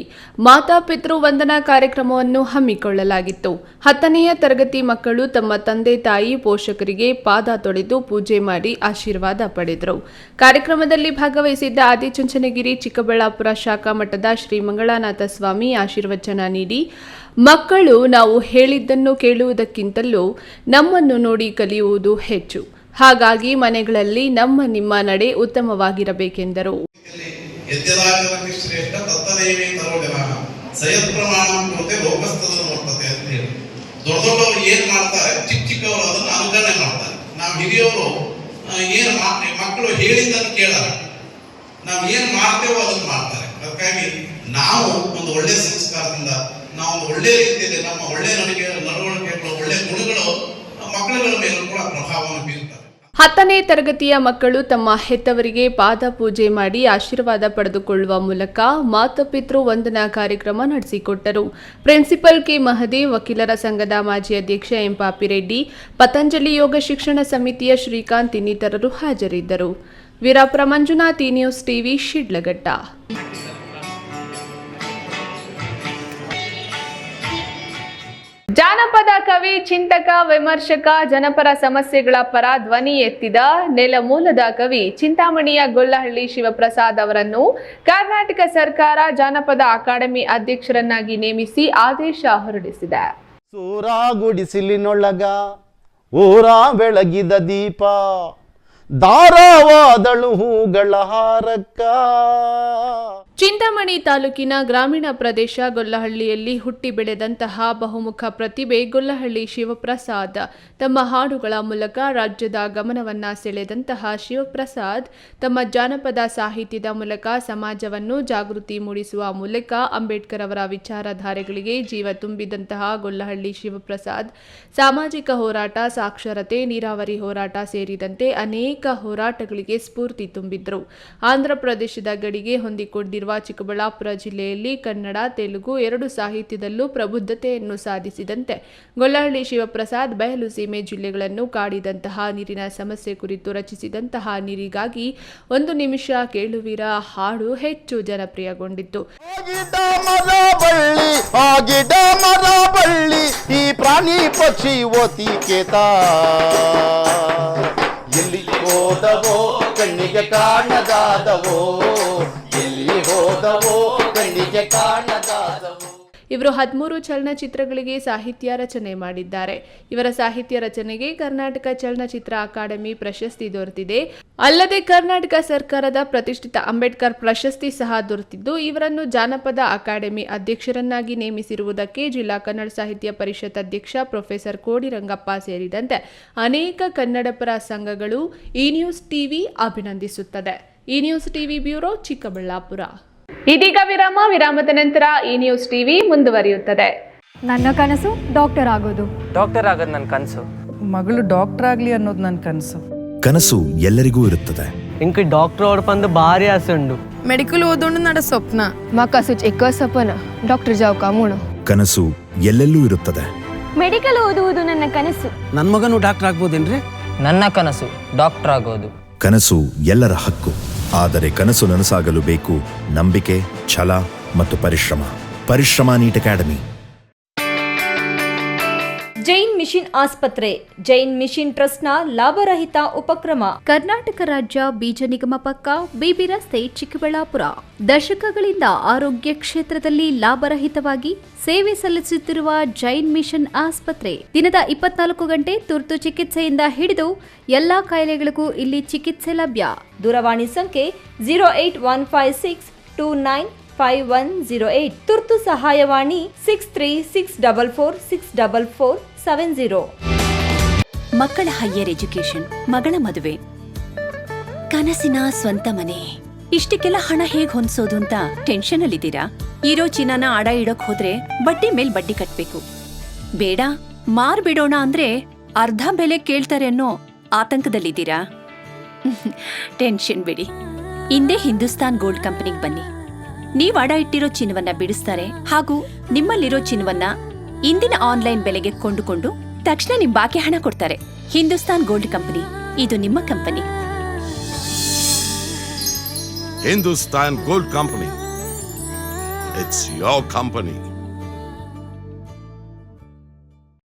ಮಾತಾಪಿತೃ ವಂದನಾ ಕಾರ್ಯಕ್ರಮವನ್ನು ಹಮ್ಮಿಕೊಳ್ಳಲಾಗಿತ್ತು. 10ನೇ ತರಗತಿ ಮಕ್ಕಳು ತಮ್ಮ ತಂದೆ ತಾಯಿ ಪೋಷಕರಿಗೆ ಪಾದ ತೊಳೆದು ಪೂಜೆ ಮಾಡಿ ಆಶೀರ್ವಾದ ಪಡೆದರು. ಕಾರ್ಯಕ್ರಮದಲ್ಲಿ ಭಾಗವಹಿಸಿದ್ದ ಆದಿಚುಂಚನಗಿರಿ ಚಿಕ್ಕಬಳ್ಳಾಪುರ ಶಾಖಾ ಮಠದ ಶ್ರೀ ಮಂಗಳಾನಾಥ ಸ್ವಾಮಿ ಆಶೀರ್ವಚನ ನೀಡಿ, ಮಕ್ಕಳು ನಾವು ಹೇಳಿದ್ದನ್ನು ಕೇಳುವುದಕ್ಕಿಂತಲೂ ನಮ್ಮನ್ನು ನೋಡಿ ಕಲಿಯುವುದು ಹೆಚ್ಚು. ಹಾಗಾಗಿ ಮನೆಗಳಲ್ಲಿ ನಿಮ್ಮ ನಡೆ ಉತ್ತಮವಾಗಿರಬೇಕೆಂದರು. ದೊಡ್ಡವರು ಏನ್ ಮಾಡ್ತಾರೆ, ಚಿಕ್ಕವರು ಅದನ್ನು ಅನುಕರಣೆ ಮಾಡ್ತಾರೆ. ನಾವು ಹಿರಿಯವರು ಏನು ಮಕ್ಕಳು ಹೇಳಿದ್ದನ್ನು ಕೇಳಲ್ಲ, ನಾವು ಏನ್ ಮಾಡ್ತೇವೋ ಅದನ್ನು ಮಾಡ್ತಾರೆ. ಅದಕ್ಕಾಗಿ ನಾವು ಒಂದು ಒಳ್ಳೆಯ ಸಂಸ್ಕಾರದಿಂದ, ನಾವು ಒಂದು ಒಳ್ಳೆಯ ರೀತಿಯಲ್ಲಿ ನಮ್ಮ ಒಳ್ಳೆಯ ನಡವಳಿಕೆಗಳು, ಒಳ್ಳೆಯ ಗುಣಗಳು ಮಕ್ಕಳುಗಳ ಮೇಲೂ ಕೂಡ ಪ್ರಭಾವವನ್ನು ಬೀರುತ್ತವೆ. 10ನೇ ತರಗತಿಯ ಮಕ್ಕಳು ತಮ್ಮ ಹೆತ್ತವರಿಗೆ ಪಾದ ಪೂಜೆ ಮಾಡಿ ಆಶೀರ್ವಾದ ಪಡೆದುಕೊಳ್ಳುವ ಮೂಲಕ ಮಾತಾಪಿತೃ ವಂದನಾ ಕಾರ್ಯಕ್ರಮ ನಡೆಸಿಕೊಟ್ಟರು. ಪ್ರಿನ್ಸಿಪಲ್ ಕೆ ಮಹದೇವ್, ವಕೀಲರ ಸಂಘದ ಮಾಜಿ ಅಧ್ಯಕ್ಷ ಎಂ ಪಾಪಿರೆಡ್ಡಿ, ಪತಂಜಲಿ ಯೋಗ ಶಿಕ್ಷಣ ಸಮಿತಿಯ ಶ್ರೀಕಾಂತ್ ಇನ್ನಿತರರು ಹಾಜರಿದ್ದರು. Veerapura Manjunath, news TV, Sidlaghatta. ಜಾನಪದ ಕವಿ, ಚಿಂತಕ, ವಿಮರ್ಶಕ, ಜನಪರ ಸಮಸ್ಯೆಗಳ ಪರ ಧ್ವನಿ ಎತ್ತಿದ ನೆಲಮೂಲದ ಕವಿ ಚಿಂತಾಮಣಿಯ ಗೊಲ್ಲಹಳ್ಳಿ ಶಿವಪ್ರಸಾದ್ ಅವರನ್ನು ಕರ್ನಾಟಕ ಸರ್ಕಾರ ಜಾನಪದ ಅಕಾಡೆಮಿ ಅಧ್ಯಕ್ಷರನ್ನಾಗಿ ನೇಮಿಸಿ ಆದೇಶ ಹೊರಡಿಸಿದೆ. ಸೂರಾಗುಡಿಸಿಲಿನೊಳಗ ಊರ ಬೆಳಗಿದ ದೀಪ, ದಾರವಾದಳು ಹೂಗಳ ಹಾರಕ್ಕ. ಚಿಂತಾಮಣಿ ತಾಲೂಕಿನ ಗ್ರಾಮೀಣ ಪ್ರದೇಶ ಗೊಲ್ಲಹಳ್ಳಿಯಲ್ಲಿ ಹುಟ್ಟಿ ಬೆಳೆದಂತಹ ಬಹುಮುಖ ಪ್ರತಿಭೆ ಗೊಲ್ಲಹಳ್ಳಿ ಶಿವಪ್ರಸಾದ್ ತಮ್ಮ ಹಾಡುಗಳ ಮೂಲಕ ರಾಜ್ಯದ ಗಮನವನ್ನ ಸೆಳೆದಂತಹ ಶಿವಪ್ರಸಾದ್ ತಮ್ಮ ಜಾನಪದ ಸಾಹಿತ್ಯದ ಮೂಲಕ ಸಮಾಜವನ್ನು ಜಾಗೃತಿ ಮೂಡಿಸುವ ಮೂಲಕ ಅಂಬೇಡ್ಕರ್ ಅವರ ವಿಚಾರಧಾರೆಗಳಿಗೆ ಜೀವ ತುಂಬಿದಂತಹ ಗೊಲ್ಲಹಳ್ಳಿ ಶಿವಪ್ರಸಾದ್ ಸಾಮಾಜಿಕ ಹೋರಾಟ, ಸಾಕ್ಷರತೆ, ನೀರಾವರಿ ಹೋರಾಟ ಸೇರಿದಂತೆ ಅನೇಕ ಹೋರಾಟಗಳಿಗೆ ಸ್ಫೂರ್ತಿ ತುಂಬಿದ್ರು. ಆಂಧ್ರ ಪ್ರದೇಶದ ಗಡಿಗೆ ಹೊಂದಿಕೊಂಡಿರುವ ಚಿಕ್ಕಬಳ್ಳಾಪುರ ಜಿಲ್ಲೆಯಲ್ಲಿ ಕನ್ನಡ, ತೆಲುಗು ಎರಡು ಸಾಹಿತ್ಯದಲ್ಲೂ ಪ್ರಬುದ್ಧತೆಯನ್ನು ಸಾಧಿಸಿದಂತೆ ಗೊಲ್ಲಹಳ್ಳಿ ಶಿವಪ್ರಸಾದ್ ಬಯಲು ಸೀಮೆ ಜಿಲ್ಲೆಗಳನ್ನು ಕಾಡಿದಂತಹ ನೀರಿನ ಸಮಸ್ಯೆ ಕುರಿತು ರಚಿಸಿದಂತಹ ನೀರಿಗಾಗಿ 1 ನಿಮಿಷ ಕೇಳುವಿರ ಹಾಡು ಹೆಚ್ಚು ಜನಪ್ರಿಯಗೊಂಡಿತ್ತು. ಈ ಪ್ರಾಣಿ ಪಕ್ಷಿ ಓತಿಕೇತ ಎಲ್ಲಿ ಹೋದವೋ ಕಣ್ಣಿಗೆ ಕಾಣದಾದವೋ, ಎಲ್ಲಿ ಹೋದವೋ ಕಣ್ಣಿಗೆ ಕಾಣದಾದವೋ. ಇವರು 13 ಚಲನಚಿತ್ರಗಳಿಗೆ ಸಾಹಿತ್ಯ ರಚನೆ ಮಾಡಿದ್ದಾರೆ. ಇವರ ಸಾಹಿತ್ಯ ರಚನೆಗೆ ಕರ್ನಾಟಕ ಚಲನಚಿತ್ರ ಅಕಾಡೆಮಿ ಪ್ರಶಸ್ತಿ ದೊರೆತಿದೆ. ಅಲ್ಲದೆ ಕರ್ನಾಟಕ ಸರ್ಕಾರದ ಪ್ರತಿಷ್ಠಿತ ಅಂಬೇಡ್ಕರ್ ಪ್ರಶಸ್ತಿ ಸಹ ದೊರೆತಿದ್ದು, ಇವರನ್ನು ಜಾನಪದ ಅಕಾಡೆಮಿ ಅಧ್ಯಕ್ಷರನ್ನಾಗಿ ನೇಮಿಸಿರುವುದಕ್ಕೆ ಜಿಲ್ಲಾ ಕನ್ನಡ ಸಾಹಿತ್ಯ ಪರಿಷತ್ ಅಧ್ಯಕ್ಷ ಪ್ರೊಫೆಸರ್ ಕೋಡಿರಂಗಪ್ಪ ಸೇರಿದಂತೆ ಅನೇಕ ಕನ್ನಡಪರ ಸಂಘಗಳು ಈ ನ್ಯೂಸ್ ಟಿವಿ ಅಭಿನಂದಿಸುತ್ತದೆ. ಈ ನ್ಯೂಸ್ ಟಿವಿ ಬ್ಯೂರೋ, ಚಿಕ್ಕಬಳ್ಳಾಪುರ. ಇದೀಗ ವಿರಾಮದ ನಂತರ ಈ ನ್ಯೂಸ್ ಟಿವಿ ಮುಂದುವರಿಯುತ್ತದೆ. ನನ್ನ ಕನಸು ಡಾಕ್ಟರ್ ಆಗೋದು. ಡಾಕ್ಟರ್ ಆಗೋದು ನನ್ನ ಕನಸು. ಮಗಳು ಡಾಕ್ಟರ್ ಆಗ್ಲಿ ಅನ್ನೋದು ನನ್ನ ಕನಸು. ಕನಸು ಎಲ್ಲರಿಗೂ ಇರುತ್ತದೆ. ಇಂಕ ಡಾಕ್ಟರ್ ಓಡ್ಪಂದು ಭಾರಿ ಆಸೆ ಉಂಡು. ಮೆಡಿಕಲ್ ಓದೋಣ ನಡ ಸ್ವಪ್ನ. ಮಾಕಾಸು ಎಕ್ಕ ಸಪನ ಡಾಕ್ಟರ್ ಜಾವ್ ಕಾಮೂಣ. ಕನಸು ಎಲ್ಲೆಲ್ಲೂ ಇರುತ್ತದೆ. ಮೆಡಿಕಲ್ ಓದುವುದು ನನ್ನ ಕನಸು. ನನ್ನ ಮಗನು ಡಾಕ್ಟರ್ ಆಗ್ಬೋದೇನ್ರಿ? ನನ್ನ ಕನಸು ಡಾಕ್ಟರ್ ಆಗೋದು. ಕನಸು ಎಲ್ಲರ ಹಕ್ಕು. ಆದರೆ ಕನಸು ನನಸಾಗಲು ಬೇಕು ನಂಬಿಕೆ, ಛಲ ಮತ್ತು ಪರಿಶ್ರಮ. Neat academy. ಜೈನ್ ಮಿಷನ್ ಆಸ್ಪತ್ರೆ, ಜೈನ್ ಮಿಷನ್ ಟ್ರಸ್ಟ್ನ ಲಾಭರಹಿತ ಉಪಕ್ರಮ. ಕರ್ನಾಟಕ ರಾಜ್ಯ ಬೀಜ ನಿಗಮ ಪಕ್ಕ, ಬಿಬಿ ರಸ್ತೆ, ಚಿಕ್ಕಬಳ್ಳಾಪುರ. ದಶಕಗಳಿಂದ ಆರೋಗ್ಯ ಕ್ಷೇತ್ರದಲ್ಲಿ ಲಾಭರಹಿತವಾಗಿ ಸೇವೆ ಸಲ್ಲಿಸುತ್ತಿರುವ ಜೈನ್ ಮಿಷನ್ ಆಸ್ಪತ್ರೆ ದಿನದ 24 ಗಂಟೆ ತುರ್ತು ಚಿಕಿತ್ಸೆಯಿಂದ ಹಿಡಿದು ಎಲ್ಲಾ ಕಾಯಿಲೆಗಳಿಗೂ ಇಲ್ಲಿ ಚಿಕಿತ್ಸೆ ಲಭ್ಯ. ದೂರವಾಣಿ ಸಂಖ್ಯೆ 08156295108. ತುರ್ತು ಸಹಾಯವಾಣಿ 6364464470. ಮಕ್ಕಳ ಹೈಯರ್ ಎಜುಕೇಶನ್, ಮಗಳ ಮದುವೆ, ಕನಸಿನ ಸ್ವಂತ ಮನೆ, ಇಷ್ಟಕ್ಕೆಲ್ಲ ಹಣ ಹೇಗ್ ಹೊಂದಿಸೋದು ಅಂತ ಟೆನ್ಷನ್ ಅಲ್ಲಿದ್ದೀರಾ? ಇರೋ ಚಿನ್ನನ ಅಡ ಇಡೋಕ್ ಹೋದ್ರೆ ಬಡ್ಡಿ ಮೇಲ್ ಬಡ್ಡಿ ಕಟ್ಬೇಕು. ಬೇಡ, ಮಾರ್ಬಿಡೋಣ ಅಂದ್ರೆ ಅರ್ಧ ಬೆಲೆ ಕೇಳ್ತಾರೆ ಅನ್ನೋ ಆತಂಕದಲ್ಲಿದ್ದೀರಾ? ಟೆನ್ಷನ್ ಬಿಡಿ, ಇಂದೇ ಹಿಂದೂಸ್ತಾನ್ ಗೋಲ್ಡ್ ಕಂಪನಿಗೆ ಬನ್ನಿ. ನೀವ್ ಅಡ ಇಟ್ಟಿರೋ ಚಿನ್ನವನ್ನ ಬಿಡಿಸ್ತಾರೆ ಹಾಗೂ ನಿಮ್ಮಲ್ಲಿರೋ ಚಿನ್ನವನ್ನ ಇಂದಿನ ಆನ್ಲೈನ್ ಬೆಲೆಗೆ ಕೊಂಡುಕೊಂಡು ತಕ್ಷಣ ನಿಮ್ ಬಾಕಿ ಹಣ ಕೊಡ್ತಾರೆ. ಹಿಂದೂಸ್ತಾನ್ ಗೋಲ್ಡ್ ಕಂಪನಿ, ಇದು ನಿಮ್ಮ company. Hindustan Gold Company. It's your company.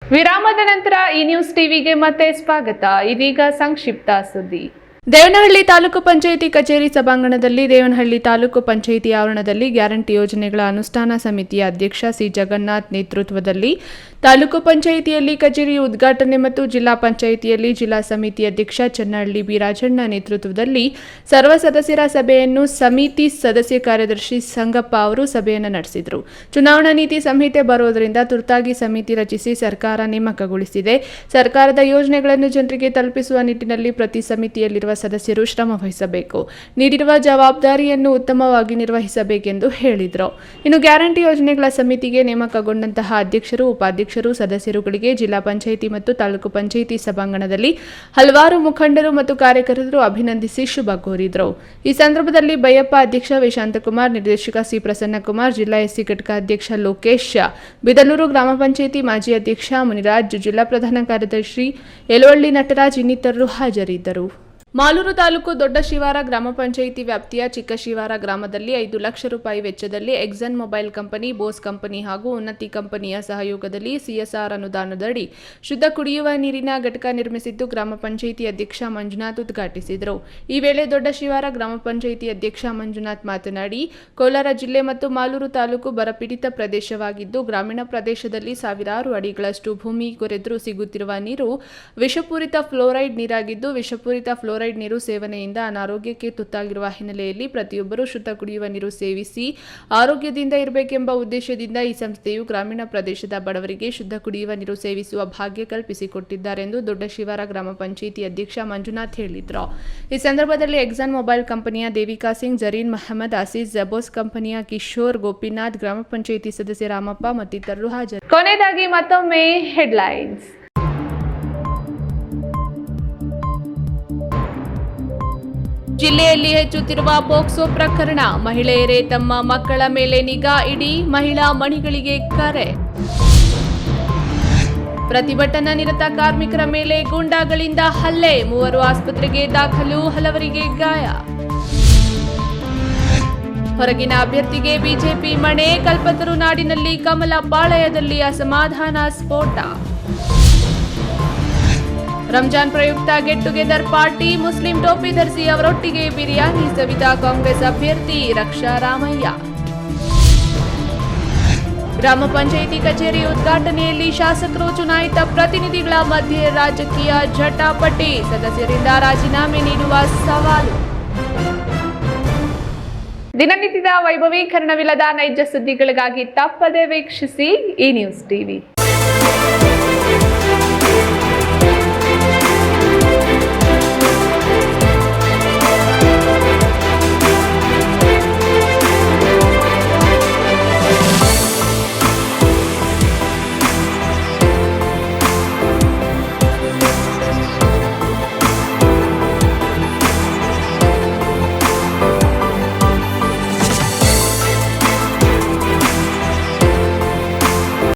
ವಿರಾಮದ ನಂತರ ಈ ನ್ಯೂಸ್ ಟಿವಿಗೆ ಮತ್ತೆ ಸ್ವಾಗತ. ಇದೀಗ ಸಂಕ್ಷಿಪ್ತ ಸುದ್ದಿ. ದೇವನಹಳ್ಳಿ ತಾಲೂಕು ಪಂಚಾಯಿತಿ ಕಚೇರಿ ಸಭಾಂಗಣದಲ್ಲಿ ದೇವನಹಳ್ಳಿ ತಾಲೂಕು ಪಂಚಾಯಿತಿ ಆವರಣದಲ್ಲಿ ಗ್ಯಾರಂಟಿ ಯೋಜನೆಗಳ ಅನುಷ್ಠಾನ ಸಮಿತಿಯ ಅಧ್ಯಕ್ಷ ಸಿ ಜಗನ್ನಾಥ್ ನೇತೃತ್ವದಲ್ಲಿ ತಾಲೂಕು ಪಂಚಾಯಿತಿಯಲ್ಲಿ ಕಚೇರಿ ಉದ್ಘಾಟನೆ ಮತ್ತು ಜಿಲ್ಲಾ ಪಂಚಾಯಿತಿಯಲ್ಲಿ ಜಿಲ್ಲಾ ಸಮಿತಿ ಅಧ್ಯಕ್ಷ ಚನ್ನಹಳ್ಳಿ ಬಿ ರಾಜಣ್ಣ ನೇತೃತ್ವದಲ್ಲಿ ಸರ್ವ ಸದಸ್ಯರ ಸಭೆಯನ್ನು ಸಮಿತಿ ಸದಸ್ಯ ಕಾರ್ಯದರ್ಶಿ ಸಂಗಪ್ಪ ಅವರು ಸಭೆಯನ್ನು ನಡೆಸಿದರು. ಚುನಾವಣಾ ನೀತಿ ಸಂಹಿತೆ ಬರುವುದರಿಂದ ತುರ್ತಾಗಿ ಸಮಿತಿ ರಚಿಸಿ ಸರ್ಕಾರ ನೇಮಕಗೊಳಿಸಿದೆ. ಸರ್ಕಾರದ ಯೋಜನೆಗಳನ್ನು ಜನರಿಗೆ ತಲುಪಿಸುವ ನಿಟ್ಟಿನಲ್ಲಿ ಪ್ರತಿ ಸಮಿತಿಯಲ್ಲಿರುವ ಸದಸ್ಯರು ಶ್ರಮ ವಹಿಸಬೇಕು. ನೀಡಿರುವ ಜವಾಬ್ದಾರಿಯನ್ನು ಉತ್ತಮವಾಗಿ ನಿರ್ವಹಿಸಬೇಕೆಂದು ಹೇಳಿದರು. ಇನ್ನು ಗ್ಯಾರಂಟಿ ಯೋಜನೆಗಳ ಸಮಿತಿಗೆ ನೇಮಕಗೊಂಡಂತಹ ಅಧ್ಯಕ್ಷರು, ಉಪಾಧ್ಯಕ್ಷರು, ಸದಸ್ಯರುಗಳಿಗೆ ಜಿಲ್ಲಾ ಪಂಚಾಯಿತಿ ಮತ್ತು ತಾಲೂಕು ಪಂಚಾಯಿತಿ ಸಭಾಂಗಣದಲ್ಲಿ ಹಲವಾರು ಮುಖಂಡರು ಮತ್ತು ಕಾರ್ಯಕರ್ತರು ಅಭಿನಂದಿಸಿ ಶುಭ ಕೋರಿದರು. ಈ ಸಂದರ್ಭದಲ್ಲಿ ಬೈಯಪ್ಪ ಅಧ್ಯಕ್ಷ ವಿ ಶಾಂತಕುಮಾರ್, ನಿರ್ದೇಶಕ ಸಿ ಪ್ರಸನ್ನಕುಮಾರ್, ಜಿಲ್ಲಾ ಎಸ್ಸಿ ಘಟಕ ಅಧ್ಯಕ್ಷ ಲೋಕೇಶ್, ಬಿದಲೂರು ಗ್ರಾಮ ಪಂಚಾಯಿತಿ ಮಾಜಿ ಅಧ್ಯಕ್ಷ ಮುನಿರಾಜ್, ಜಿಲ್ಲಾ ಪ್ರಧಾನ ಕಾರ್ಯದರ್ಶಿ ಯಲವಳ್ಳಿ ನಟರಾಜ್ ಇನ್ನಿತರರು ಹಾಜರಿದ್ದರು. ಮಾಲೂರು ತಾಲೂಕು ದೊಡ್ಡ ಶಿವಾರ ಗ್ರಾಮ ಪಂಚಾಯಿತಿ ವ್ಯಾಪ್ತಿಯ ಚಿಕ್ಕ ಶಿವಾರ ಗ್ರಾಮದಲ್ಲಿ 5 ಲಕ್ಷ ರೂಪಾಯಿ ವೆಚ್ಚದಲ್ಲಿ ಎಕ್ಸನ್ ಮೊಬೈಲ್ ಕಂಪನಿ, ಬೋಸ್ ಕಂಪನಿ ಹಾಗೂ ಉನ್ನತಿ ಕಂಪನಿಯ ಸಹಯೋಗದಲ್ಲಿ ಸಿಎಸ್ಆರ್ ಅನುದಾನದಡಿ ಶುದ್ಧ ಕುಡಿಯುವ ನೀರಿನ ಘಟಕ ನಿರ್ಮಿಸಿದ್ದು ಗ್ರಾಮ ಪಂಚಾಯಿತಿ ಅಧ್ಯಕ್ಷ ಮಂಜುನಾಥ್ ಉದ್ಘಾಟಿಸಿದರು. ಈ ವೇಳೆ ದೊಡ್ಡ ಶಿವಾರ ಗ್ರಾಮ ಪಂಚಾಯಿತಿ ಅಧ್ಯಕ್ಷ ಮಂಜುನಾಥ್ ಮಾತನಾಡಿ, ಕೋಲಾರ ಜಿಲ್ಲೆ ಮತ್ತು ಮಾಲೂರು ತಾಲೂಕು ಬರಪೀಡಿತ ಪ್ರದೇಶವಾಗಿದ್ದು ಗ್ರಾಮೀಣ ಪ್ರದೇಶದಲ್ಲಿ ಸಾವಿರಾರು ಅಡಿಗಳಷ್ಟು ಭೂಮಿ ಕೊರೆದರೂ ಸಿಗುತ್ತಿರುವ ನೀರು ವಿಷಪೂರಿತ ಫ್ಲೋರೈಡ್ ನೀರಾಗಿದ್ದು ವಿಷಪೂರಿತ ಫ್ಲೋರೈಡ್ ನೀರು ಸೇವನೆಯಿಂದ ಅನಾರೋಗ್ಯಕ್ಕೆ ತುತ್ತಾಗಿರುವ ಹಿನ್ನೆಲೆಯಲ್ಲಿ ಪ್ರತಿಯೊಬ್ಬರೂ ಶುದ್ಧ ಕುಡಿಯುವ ನೀರು ಸೇವಿಸಿ ಆರೋಗ್ಯದಿಂದ ಇರಬೇಕೆಂಬ ಉದ್ದೇಶದಿಂದ ಈ ಸಂಸ್ಥೆಯು ಗ್ರಾಮೀಣ ಪ್ರದೇಶದ ಬಡವರಿಗೆ ಶುದ್ಧ ಕುಡಿಯುವ ನೀರು ಸೇವಿಸುವ ಭಾಗ್ಯ ಕಲ್ಪಿಸಿಕೊಟ್ಟಿದ್ದಾರೆಂದು ದೊಡ್ಡ ಶಿವಾರ ಗ್ರಾಮ ಪಂಚಾಯಿತಿ ಅಧ್ಯಕ್ಷ ಮಂಜುನಾಥ್ ಹೇಳಿದರು. ಈ ಸಂದರ್ಭದಲ್ಲಿ ಎಕ್ಸಾನ್ ಮೊಬೈಲ್ ಕಂಪನಿಯ ದೇವಿಕಾ ಸಿಂಗ್, ಜರೀನ್ ಮಹಮ್ಮದ್, ಆಸೀಸ್, ಜಬೋಸ್ ಕಂಪನಿಯ ಕಿಶೋರ್, ಗೋಪಿನಾಥ್, ಗ್ರಾಮ ಪಂಚಾಯಿತಿ ಸದಸ್ಯ ರಾಮಪ್ಪ ಮತ್ತಿತರರು ಹಾಜರು. ಕೊನೆಯದಾಗಿ ಮತ್ತೊಮ್ಮೆ ಹೆಡ್ಲೈನ್ಸ್. ಜಿಲ್ಲೆಯಲ್ಲಿ ಹೆಚ್ಚುತ್ತಿರುವ ಪೋಕ್ಸೋ ಪ್ರಕರಣ, ಮಹಿಳೆಯರೇ ತಮ್ಮ ಮಕ್ಕಳ ಮೇಲೆ ನಿಗಾ ಇಡಿ, ಮಹಿಳಾ ಮಣಿಗಳಿಗೆ ಕರೆ. ಪ್ರತಿಭಟನಾ ನಿರತ ಕಾರ್ಮಿಕರ ಮೇಲೆ ಗೂಂಡಾಗಳಿಂದ ಹಲ್ಲೆ, 3 ಆಸ್ಪತ್ರೆಗೆ ದಾಖಲು, ಹಲವರಿಗೆ ಗಾಯ. ಹೊರಗಿನ ಅಭ್ಯರ್ಥಿಗೆ ಬಿಜೆಪಿ ಮಣೆ, ಕಲ್ಪತರು ನಾಡಿನಲ್ಲಿ ಕಮಲ ಪಾಳಯದಲ್ಲಿ ಅಸಮಾಧಾನ ಸ್ಫೋಟ. ರಂಜಾನ್ ಪ್ರಯುಕ್ತ ಗೆಟ್ ಟುಗೆದರ್ ಪಾರ್ಟಿ, ಮುಸ್ಲಿಂ ಟೋಪಿ ಧರಿಸಿ ಅವರೊಟ್ಟಿಗೆ ಬಿರಿಯಾನಿ ಸವಿದ ಕಾಂಗ್ರೆಸ್ ಅಭ್ಯರ್ಥಿ ರಕ್ಷಾ ರಾಮಯ್ಯ. ಗ್ರಾಮ ಪಂಚಾಯಿತಿ ಕಚೇರಿ ಉದ್ಘಾಟನೆಯಲ್ಲಿ ಶಾಸಕರು, ಚುನಾಯಿತ ಪ್ರತಿನಿಧಿಗಳ ಮಧ್ಯೆ ರಾಜಕೀಯ ಜಟಾಪಟಿ, ಸದಸ್ಯರಿಂದ ರಾಜೀನಾಮೆ ನೀಡುವ ಸವಾಲು. ದಿನನಿತ್ಯದ ವೈಭವೀಕರಣವಿಲ್ಲದ ನೈಜ ಸುದ್ದಿಗಳಿಗಾಗಿ ತಪ್ಪದೆ ವೀಕ್ಷಿಸಿ ಈ ನ್ಯೂಸ್ ಟಿವಿ.